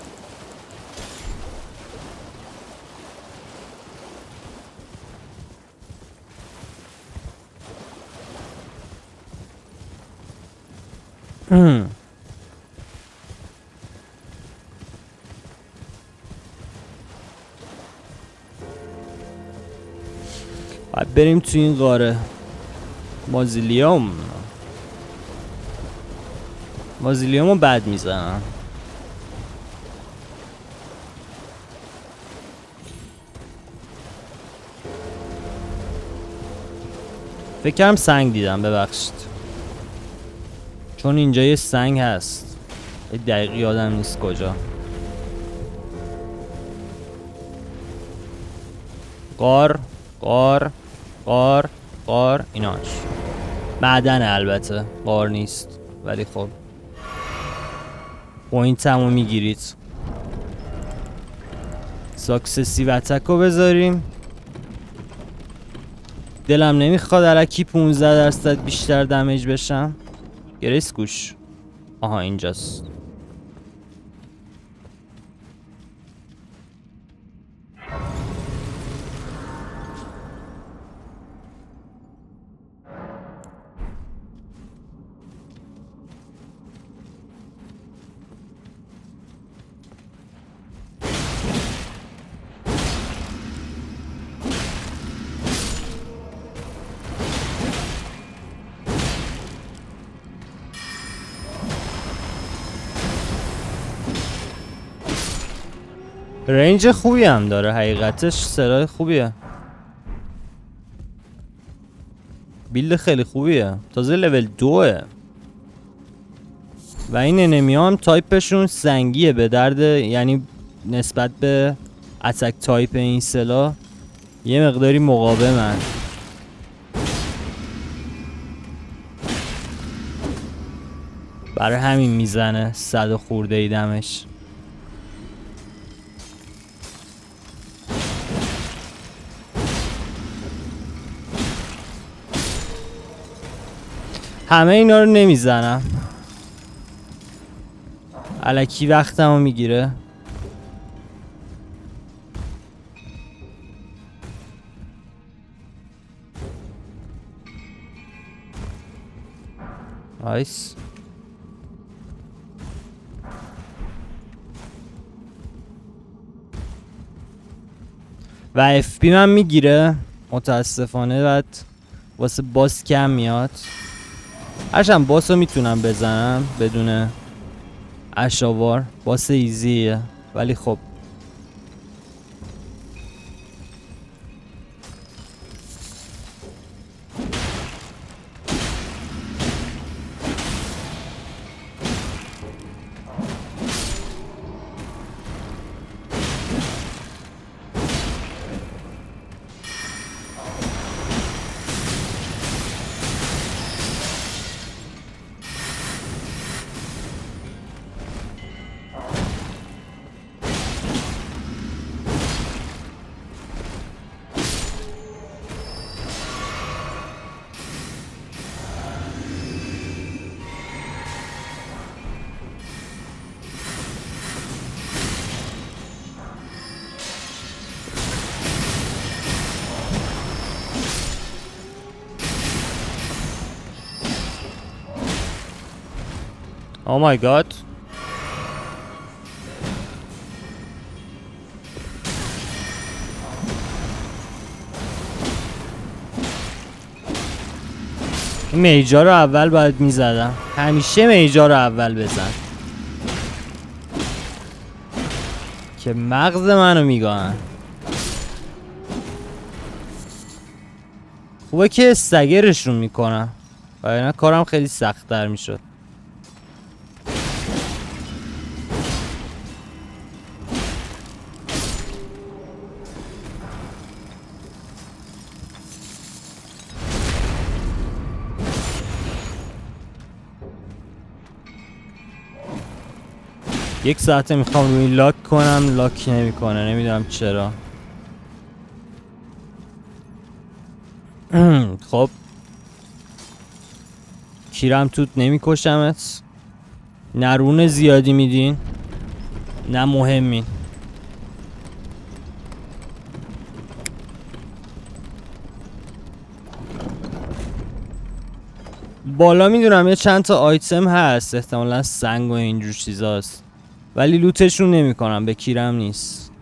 Speaker 1: باید بریم تو این قاره. مازیلیوم رو بد میزنم. فکرم سنگ دیدم، ببخشید، چون اینجا یه سنگ هست، دقیق یادم نیست کجا. قار قار قار قار ایناش معدن، البته قار نیست، ولی خب پوینت همو میگیرید. ساکسسیو اتک رو بذاریم. دلم نمیخواد الکی 15% بیشتر دمیج بشم. گریس گوش. آها اینجاست. رنج خوبی هم داره حقیقتش، سلاح خوبیه، بیلد خیلی خوبیه، تازه لول 2. و این انمی هم تایپشون سنگیه، به درد، یعنی نسبت به اتک تایپ این سلاح یه مقداری مقاومن. برای همین میزنه 100 خورده ای دمش. همه اینا رو نمیزنم، الکی وقتمو میگیره. نایس. و اف پی من میگیره متاسفانه، بعد واسه باس کم میاد. هرچند باس رو میتونم بزنم بدون اشاوار، باس ایزیه، ولی خب Oh my god. این میجا رو اول باید میزدم، همیشه میجا رو اول بزن که مغز منو میگاهن. خوبه که استگرشون میکنم و اینا کارم خیلی سخت‌تر میشد. 1 ساعته میخوام روی لاک کنم، لاک نمیکنه، نمیدونم چرا. خب کیرم توت نمیکشمت، نه رون زیادی میدین نه مهمین. بالا میدونم یه چند تا آیتم هست، احتمالا سنگ و اینجور چیزاست، ولی لوتشون نمیکنم، به کیرم نیست.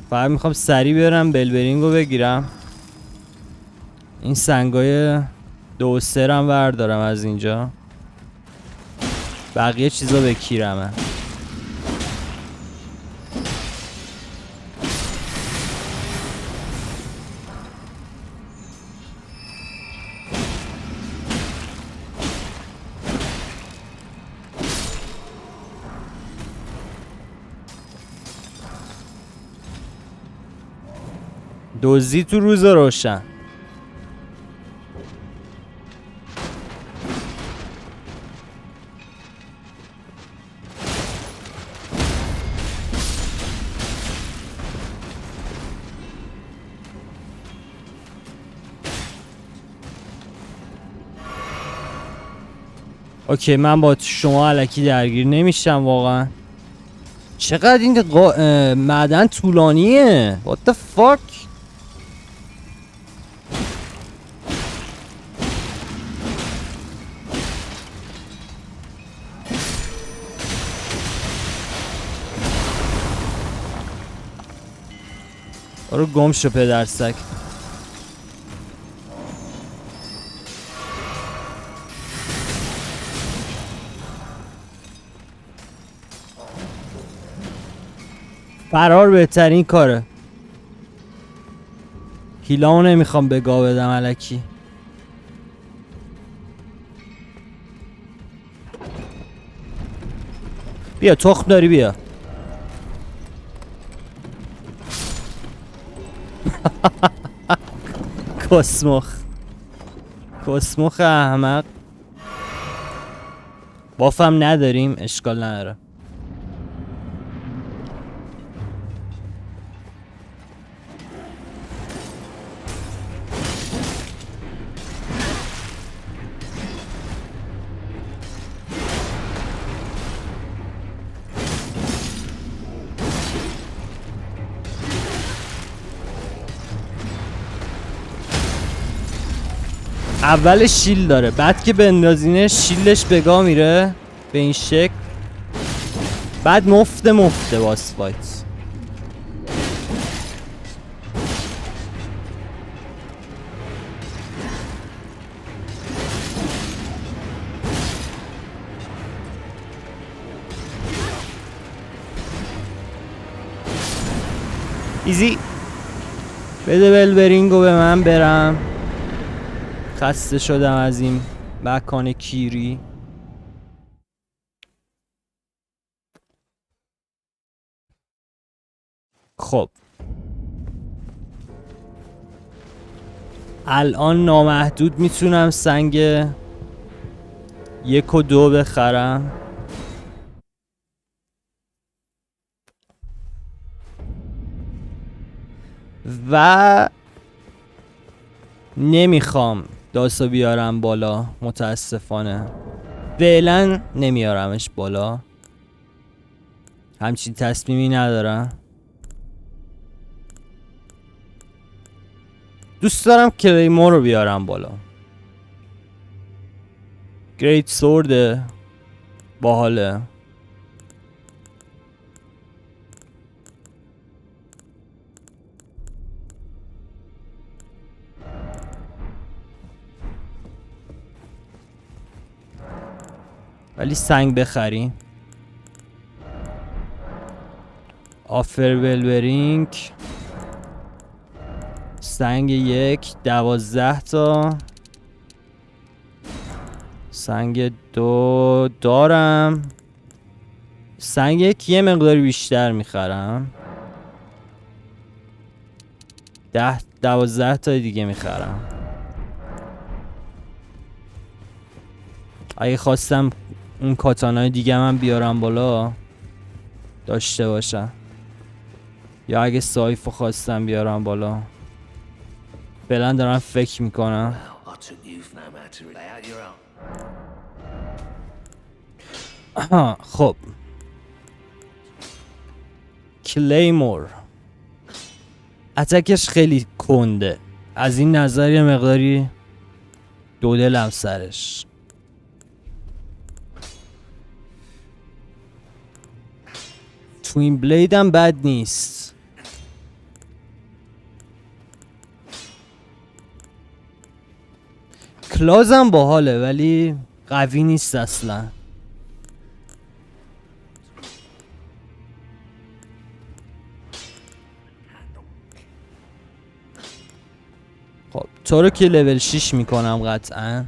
Speaker 1: فقط میخوام سریع برم بلبرینگو بگیرم. این سنگای 2 و 3 هم بردارم از اینجا، بقیه چیزا به کیرمه. دزدی تو روز روشن. اوکی من با شما الکی درگیر نمیشم واقعا. چقدر این معدن طولانیه. What the fuck. برو گم شو پدرسگ. فرار بهترین کاره. هیلامو نمیخوام به گا بدم الکی. بیا تخم داری بیا. کسمخ احمق. بافم نداریم اشکال نداره. اول شیل داره، بعد که بندازینش شیلش بگاه میره به این شکل، بعد مفته باس فایت. ایزی. بده بلبرینگو به من برم، خسته شدم از این مکان کیری. خب الان نامحدود میتونم سنگ 1 و 2 بخرم. و نمیخوام داسو بیارم بالا، متاسفانه فعلا نمیارمش بالا، همچین تصمیمی ندارم. دوست دارم کلیمور رو بیارم بالا. گریت سورده باحاله. ولی سنگ بخریم. آفر بلبرینگ سنگ 1 12 تا، سنگ 2 دارم، سنگ 1 یه مقداری بیشتر میخرم، 12 تا دیگه میخرم. اگه خواستم اون کاتانای دیگه من بیارم بالا داشته باشم، یا اگه سایفو خواستم بیارم بالا. فعلا دارم فکر میکنم. آها خب کلیمور اتکش خیلی کنده، از این نظر یه مقداری دو دلم سرش. توین بلید هم بد نیست. کلازم باحاله ولی قوی نیست اصلا. خب تو رو که لول 6 میکنم قطعا.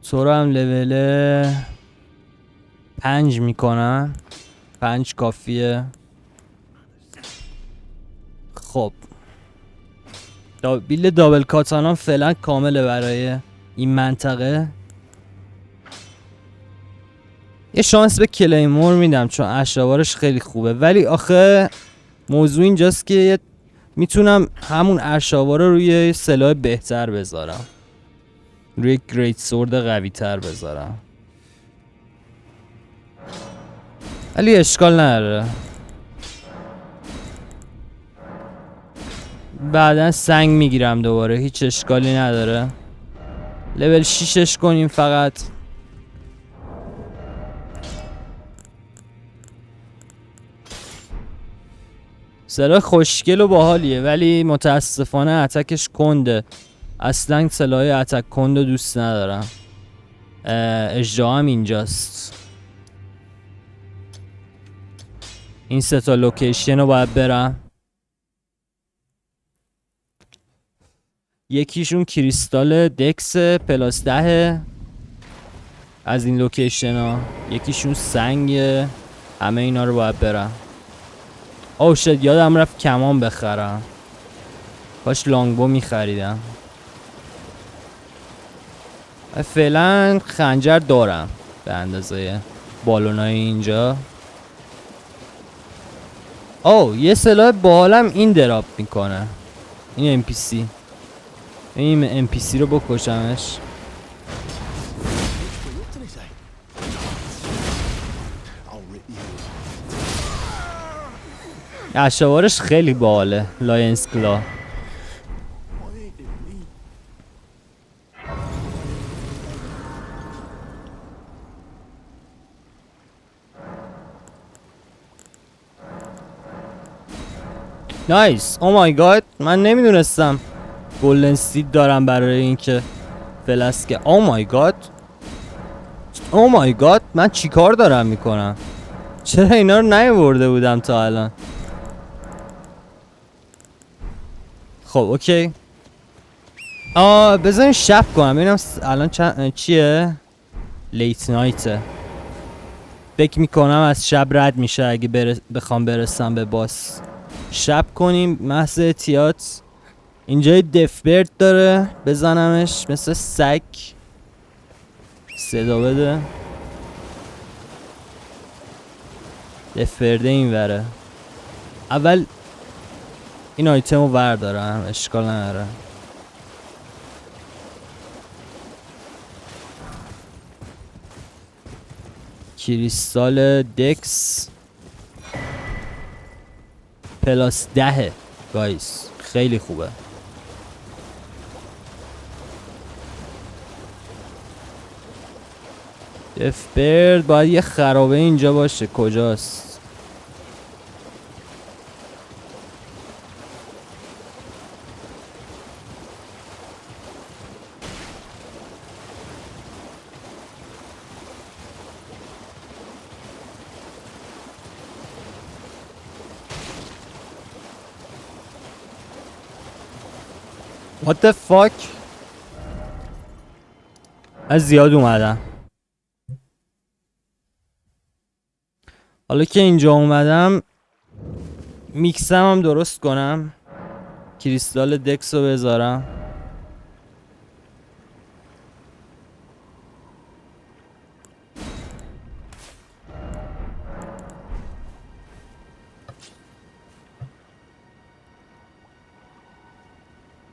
Speaker 1: تو رو هم لول 5 میکنم. 5 کافیه. خب بیل دابل کاتانا فعلا کامله برای این منطقه. یه شانس به کلیمور میدم چون اشرابارش خیلی خوبه، ولی آخه موضوع اینجاست که میتونم همون اشرابار رو روی سلاح بهتر بذارم، روی گریت سورد قوی تر بذارم، ولی اشکال نداره. بعدا سنگ میگیرم دوباره، هیچ اشکالی نداره. لول 6ش کنیم فقط. سلاح خوشگل و باحالیه ولی متاسفانه اتکش کنده. اصلا سلاح اتک کند رو دوست ندارم. اجرا هم اینجاست. این سه تا لوکیشن رو باید برم. یکیشون کریستال دکس پلاس 10 از این لوکیشن ها، یکیشون سنگ. همه اینا رو باید برم. اوه شد یادم رفت کمان بخرم، کاش لانگبو میخریدم. فعلا خنجر دارم به اندازه بالونای اینجا. اوه یه سلاح بالم این دراپ میکنه، این این NPC رو بکشمش. اشوارش خیلی باحاله. لاینز کلا نایس. او مای گاد من نمیدونستم گلدن سید دارم برای اینکه فلسکه. او مای گاد او مای گاد من چیکار دارم میکنم؟ چرا اینا رو نیاورده بودم تا الان؟ خب اوکی. بذاریم شب کنم ببینم الان چیه؟ لیت نایته. فکر میکنم از شب رد میشه اگه بخوام برسم به باس. شب کنیم محض احتیاط. اینجا دفبرد داره، بزنمش مثل سگ صدا بده. دفبرده این وره. اول این آیتم رو وردارم، اشکال نداره. کریستال دکس پلاس 10 گایز خیلی خوبه. دفبرد باید یه خرابه اینجا باشه. کجاست؟ What the fuck؟ از زیاد اومدم. حالا که اینجا اومدم میکسم هم درست کنم، کریستال دکس رو بذارم.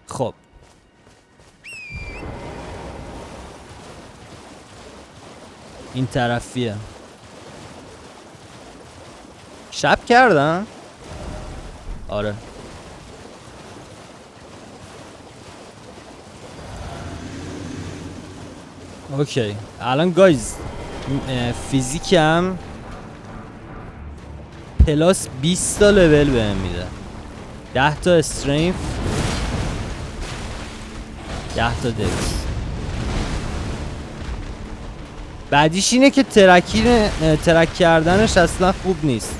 Speaker 1: خب این طرفیه. شب کردم. آره اوکی. الان گایز فیزیکم پلاس 20 تا لول بهم میده، 10 تا استرینف، 10 تا دکس. بعدیش اینه که ترک کردنش اصلا خوب نیست.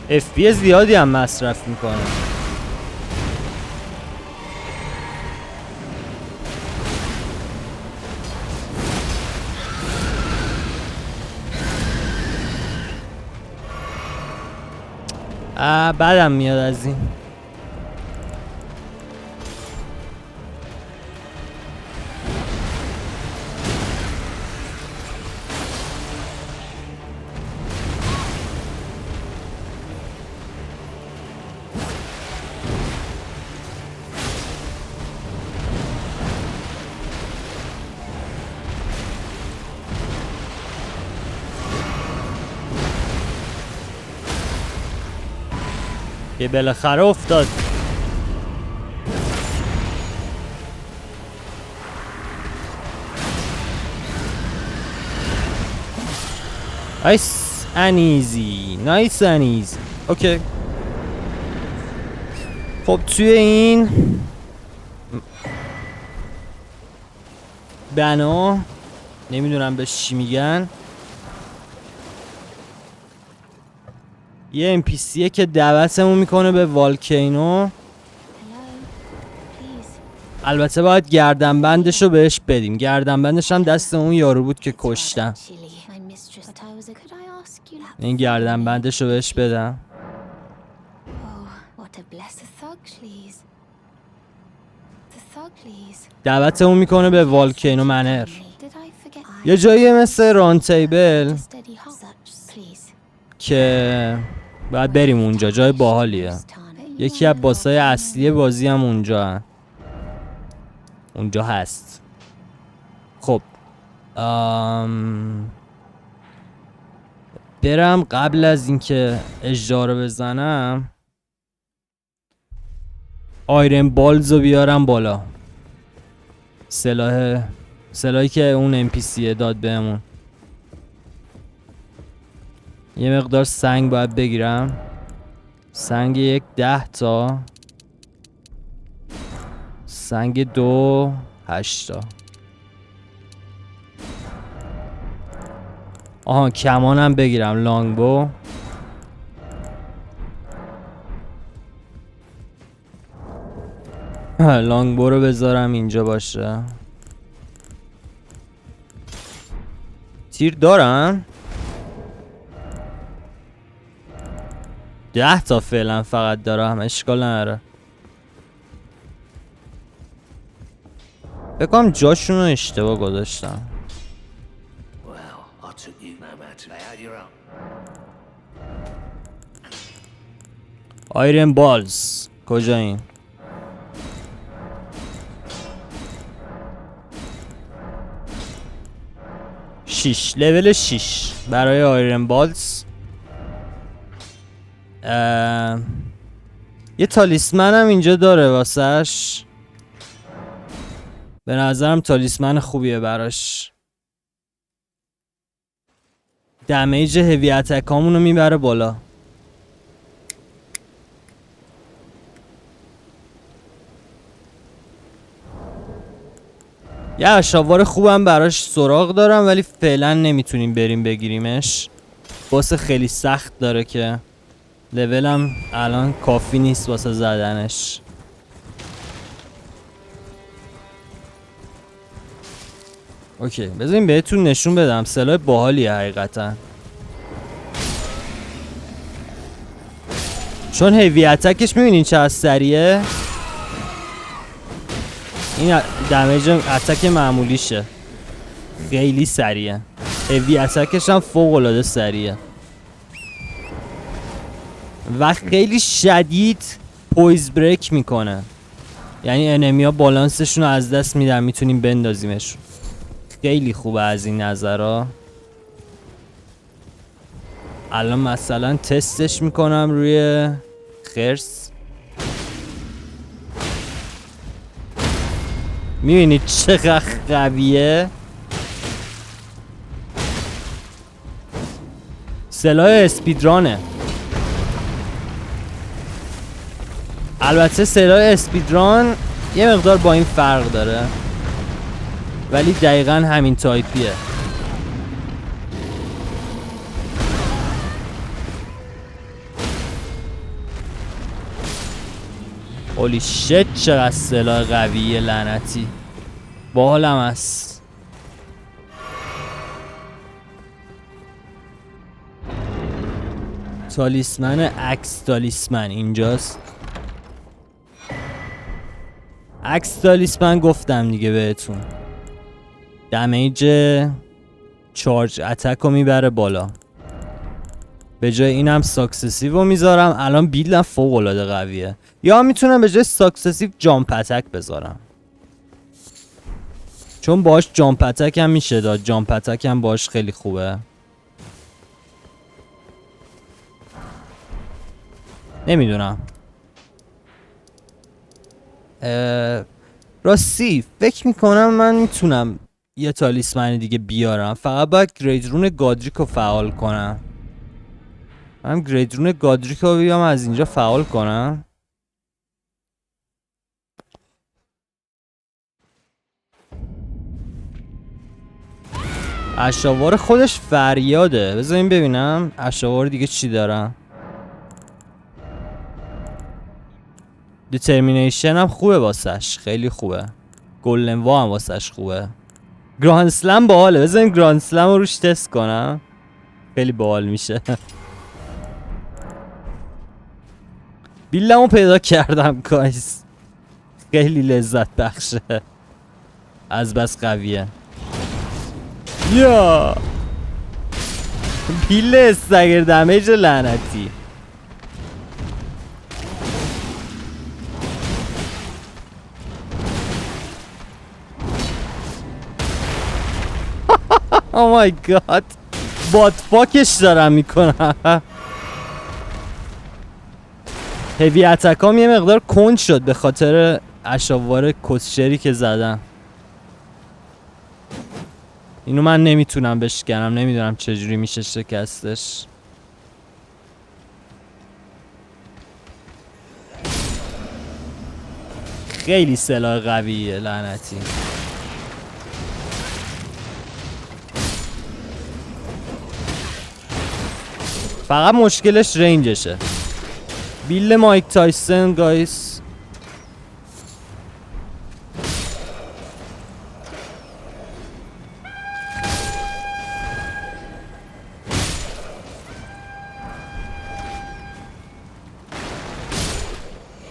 Speaker 1: FPS زیادی هم مصرف میکنه. بعدم میاد از این. که بالاخره افتاد. نایس and easy. نایس and easy. اوکی. خب توی این بنا نمیدونم بهش چی میگن، یه NPCه که دعوتمون میکنه به والکینو. البته باید گردنبندش رو بهش بدیم. گردنبندش هم دست اون یارو بود که کشتم. این گردنبندش رو بهش بدم. دعوتمون میکنه به والکینو منر، یه جایی مثل ران تیبل که باید بریم اونجا. جای باحالیه. یکی از باسای اصلی بازی هم اونجا هست. خب برم قبل از اینکه اژدها رو بزنم آیرن بالز رو بیارم بالا. سلاحی که اون NPC داد بهمون. یه مقدار سنگ باید بگیرم. سنگ 10 تا، سنگ 2 8 تا. آها کمانم بگیرم، لانگ بو. لانگ بو رو بذارم اینجا باشه. تیر دارم 10 تا فعلا فقط دارم، اشکال نداره. بکنم جاشون رو اشتباه گذاشتم. آیرن بالز کجا این؟ لول 6 برای آیرن بالز. یه تالیسمن هم اینجا داره واسش. به نظرم تالیسمن خوبیه براش. دمیج هیوی اتکامونو میبره بالا. یه اشاوار خوبم براش سراغ دارم ولی فعلا نمیتونیم بریم بگیریمش. واسه خیلی سخت داره که لولم الان کافی نیست واسه زدنش. اوکی بذاریم بهتون نشون بدم سلاح باحالیه حقیقتا، چون هیوی اتکش میبینین چه از سریعه. این دمیج اتک معمولیشه، خیلی سریعه. هیوی اتکش هم فوق العاده سریعه و خیلی شدید پویز بریک میکنه، یعنی انمیا بالانسشون رو از دست میدن، میتونیم بندازیمش. خیلی خوبه از این نظرها. الان مثلا تستش میکنم روی خرس، میبینید چقدر قویه. سلاح اسپیدرانه. البته سلاح اسپیدران یه مقدار با این فرق داره ولی دقیقا همین تایپیه. اولی شت چقدر سلاح قویه لعنتی، باحالم هست. تالیسمن عکس تالیسمن اینجاست. عکس تالیسمن گفتم دیگه بهتون دمیج چارج اتک رو میبره بالا. به جای اینم ساکسسیو رو میذارم. الان بیلدم فوق العاده قویه. یا میتونم به جای ساکسسیو جامپ اتک بذارم، چون باش جامپ اتک هم میشه داد. جامپ اتک هم باش خیلی خوبه. نمیدونم راستی فکر میکنم من میتونم یه تالیسمن دیگه بیارم، فقط باید گریدرون گادریک رو فعال کنم. من گریدرون گادریک رو بیام از اینجا فعال کنم. اشاوار خودش فریاده. بذاریم ببینم اشاوار دیگه چی دارم. دیترمینیشن هم خوبه واسش، خیلی خوبه. گلدن وا هم واسش خوبه. گراند سلم باحاله. بذاریم گراند سلم رو روش تست کنم، خیلی باحال میشه. بیلمو پیدا کردم گایز، خیلی لذت بخشه، از بس قویه. یا بیل استگر دمیج لعنتی. او مای گاد، بات فاکش دارم میکنم. هیوی اتکام یه مقدار کند شد به خاطر اشاوار کسشری که زدم. اینو من نمیتونم بشکنم، نمیدونم چجوری میشه شکستش. خیلی سلاح قویه لعنتی. فقط مشکلش رنجشه. بیل مایک تایسون گایس.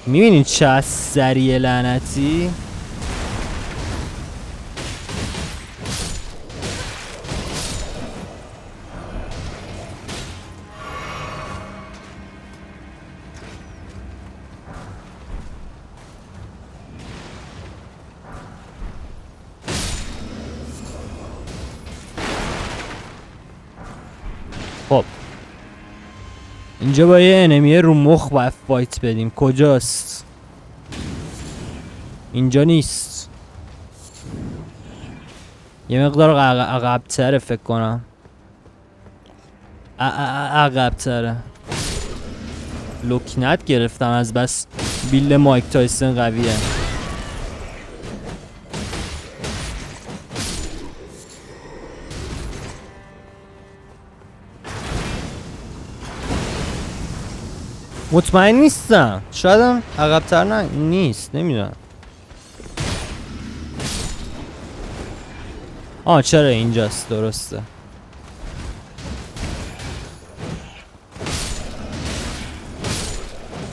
Speaker 1: میبینید چه سریع لعنتی. خب اینجا با یه انمی رو مخ باید فایت بدیم. کجاست؟ اینجا نیست. یه مقدار عقب تره فکر کنم. عقب تره. لوکنت گرفتم از بس بیل مایک تایسون قویه. مطمئن نیستم، شایدم عقب‌تر نیست، نمیدونم. چرا اینجاست، درسته.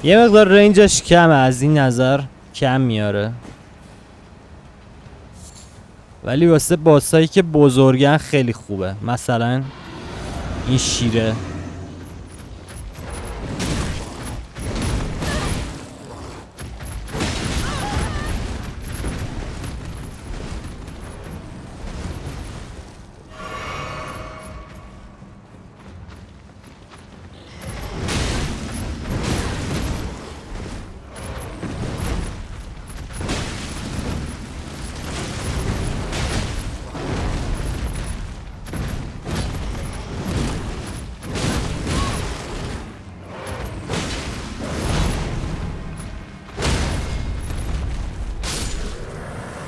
Speaker 1: یه مقدار رنجش کمه، از این نظر کم میاره، ولی واسه باسایی که بزرگن خیلی خوبه. مثلا این شیره.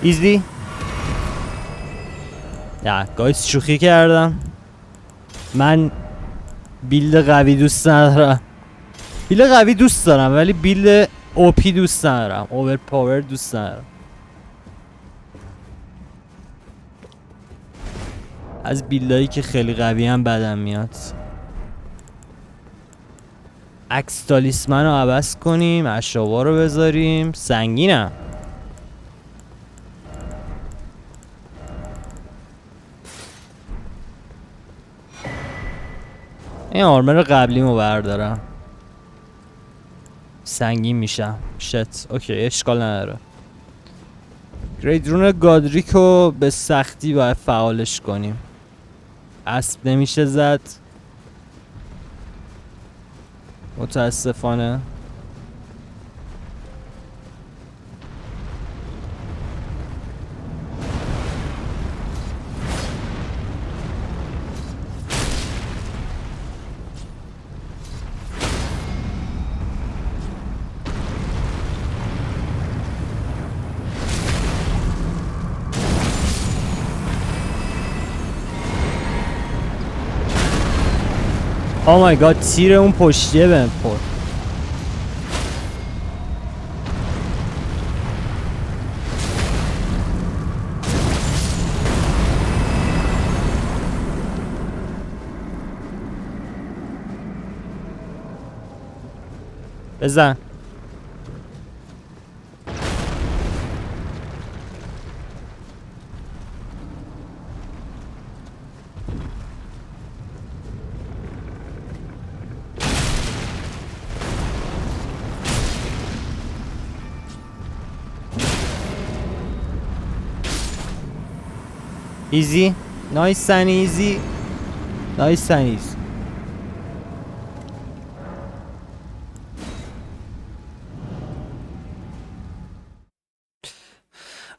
Speaker 1: ایزی. یا گایز شوخی کردم. من بیلد قوی دوست ندارم. بیلد قوی دوست دارم ولی بیلد اوپی دوست ندارم. اوور پاور دوست ندارم. از بیلدایی که خیلی قوی هم بدم میاد. عکس تالیسمن رو عوض کنیم، اشابا رو بذاریم. سنگینم. این آرمر قبلیمو بردارم، سنگین میشم. شت. اوکی، اشکال نداره. گریدرون گادریکو به سختی باید فعالش کنیم. اسب نمیشه زد متاسفانه. Oh my god، تیر اون پشتیه بهم خورد. بزن. ایزی. نایس سن ایزی. نایس سن ایزی.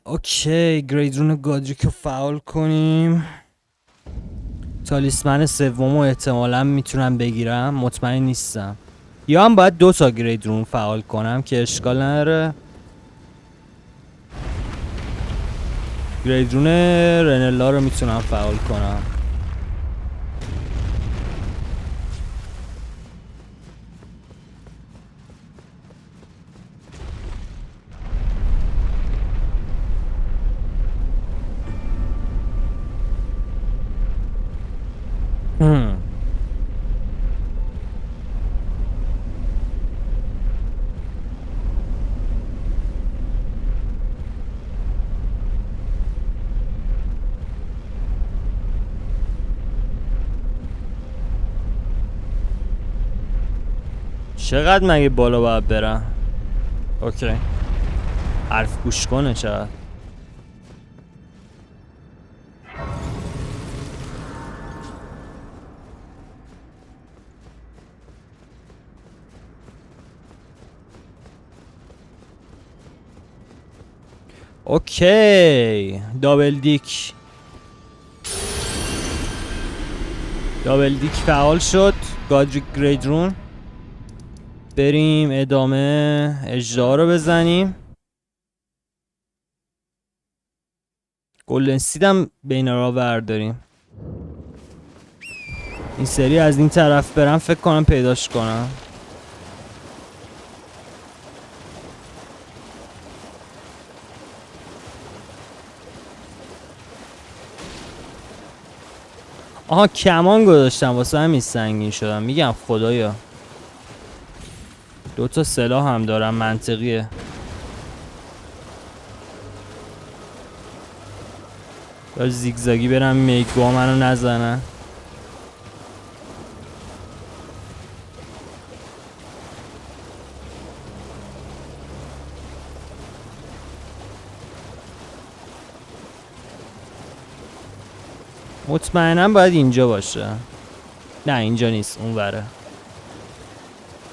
Speaker 1: اوکی، گریدرون گادریک رو فعال کنیم. تالیسمن سومو احتمالا میتونم بگیرم، مطمئن نیستم. یا هم باید 2 تا گریدرون فعال کنم که اشکال نداره. گریدرون رنلا رو میتونم فعال کنم. چقدر مگه بالا باید برم؟ اوکی، حرف گوش کنه چقدر. اوکی، دابل دیک. دابل دیک فعال شد. گادریک گریدرون. بریم ادامه اژدها رو بزنیم. گلدن سیدم بین را برداریم. این سری از این طرف برم فکر کنم پیداش کنم. آها کمان گذاشتم واسه همین سنگین شدم. میگم خدایا 2 تا سلاح هم دارم، منطقیه. یا زیگزاگی برم میگوا منو نزنن. مطمئنم باید اینجا باشه. نه اینجا نیست، اون وره.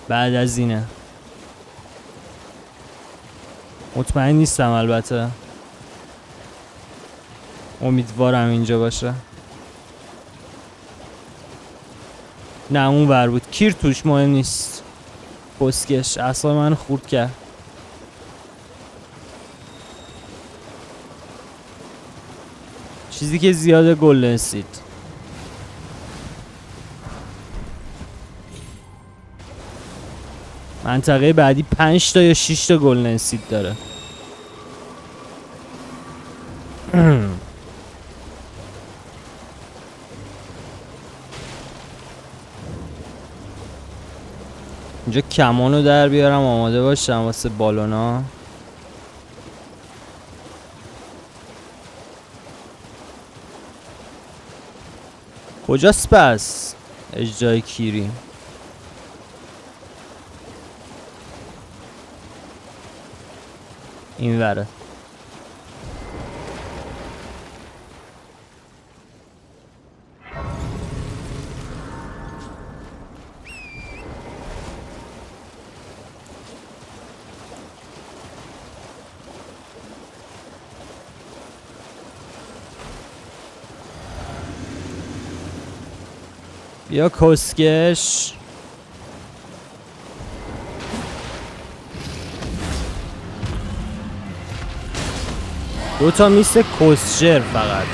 Speaker 1: بعد از اینه. مطمئن نیستم البته. امیدوارم اینجا باشه. نه اون ور بود. کیر توش مهم نیست. پسکش اصلا من خورد کرد. چیزی که زیاده گلدن سید. منطقه بعدی 5 تا یا 6 تا گلدن سید داره. اینجا کمانو در بیارم آماده باشم واسه بالونا. کجاست پس اجرای کیری؟ این وره. بیا کسکش. دوتا میسه کسشر فقط.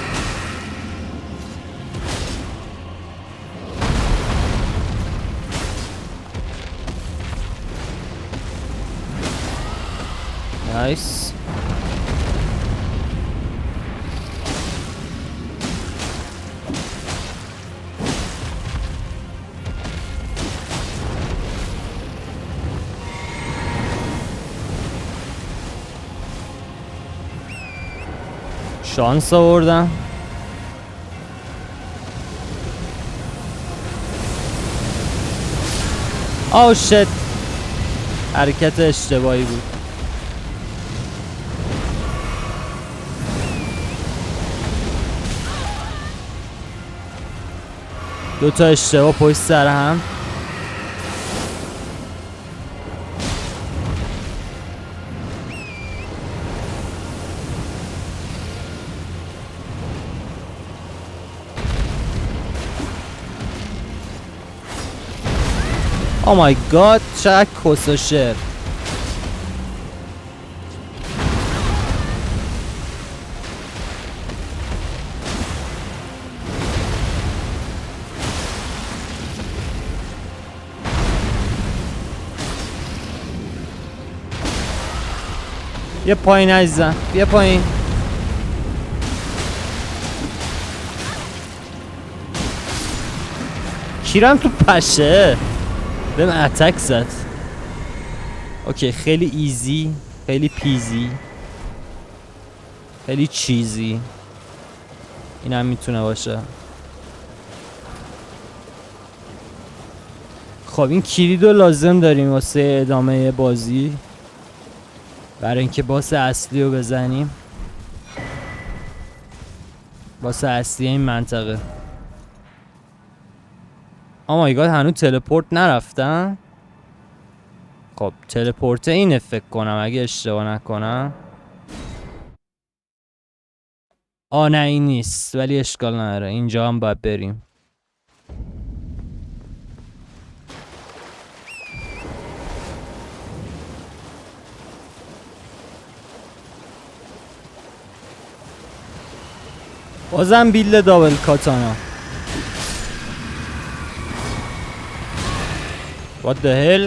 Speaker 1: نایس. شانس آوردم. آو شت، حرکت اشتباهی بود. دوتا اشتباه پشت سر هم. Oh my god چقدر کس شعر. بیا پایین عزیزم، بیا پایین. کیرم تو پشه بهم اتک زد. اوکی خیلی ایزی، خیلی پیزی، خیلی چیزی. این هم میتونه باشه. خب این کلیدو لازم داریم واسه ادامه بازی، برای اینکه باس اصلی رو بزنیم. باس اصلی این منطقه. آمای گاد هنوز تلپورت نرفتن. خب تلپورت اینه فکر کنم اگه اشتباه نکنم. نه این نیست ولی اشکال نداره، اینجا هم باید بریم. بازم بیل دابل کاتانا. What the hell؟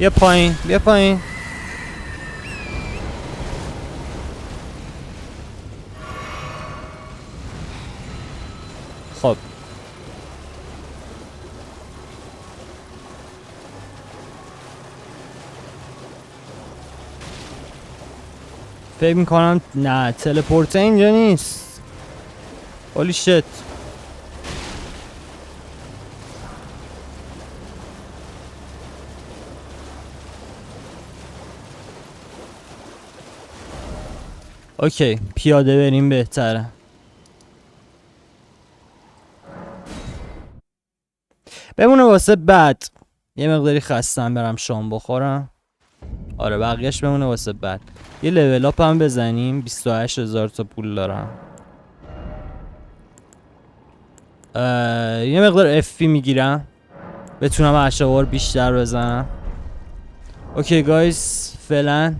Speaker 1: بیا پایین بیا پایین. خب فکر میکنم نه تلپورت اینجا نیست. هولی شت. اوکی پیاده بریم بهتره. بمونه واسه بعد. یه مقداری خستم برم شام بخورم. آره بقیهش بمونه واسه بعد. یه لول اپ هم بزنیم. 28000 تا پول دارم. یه مقدار اف پی میگیرم بتونم اشعار بیشتر بزنم. اوکی گایز فعلا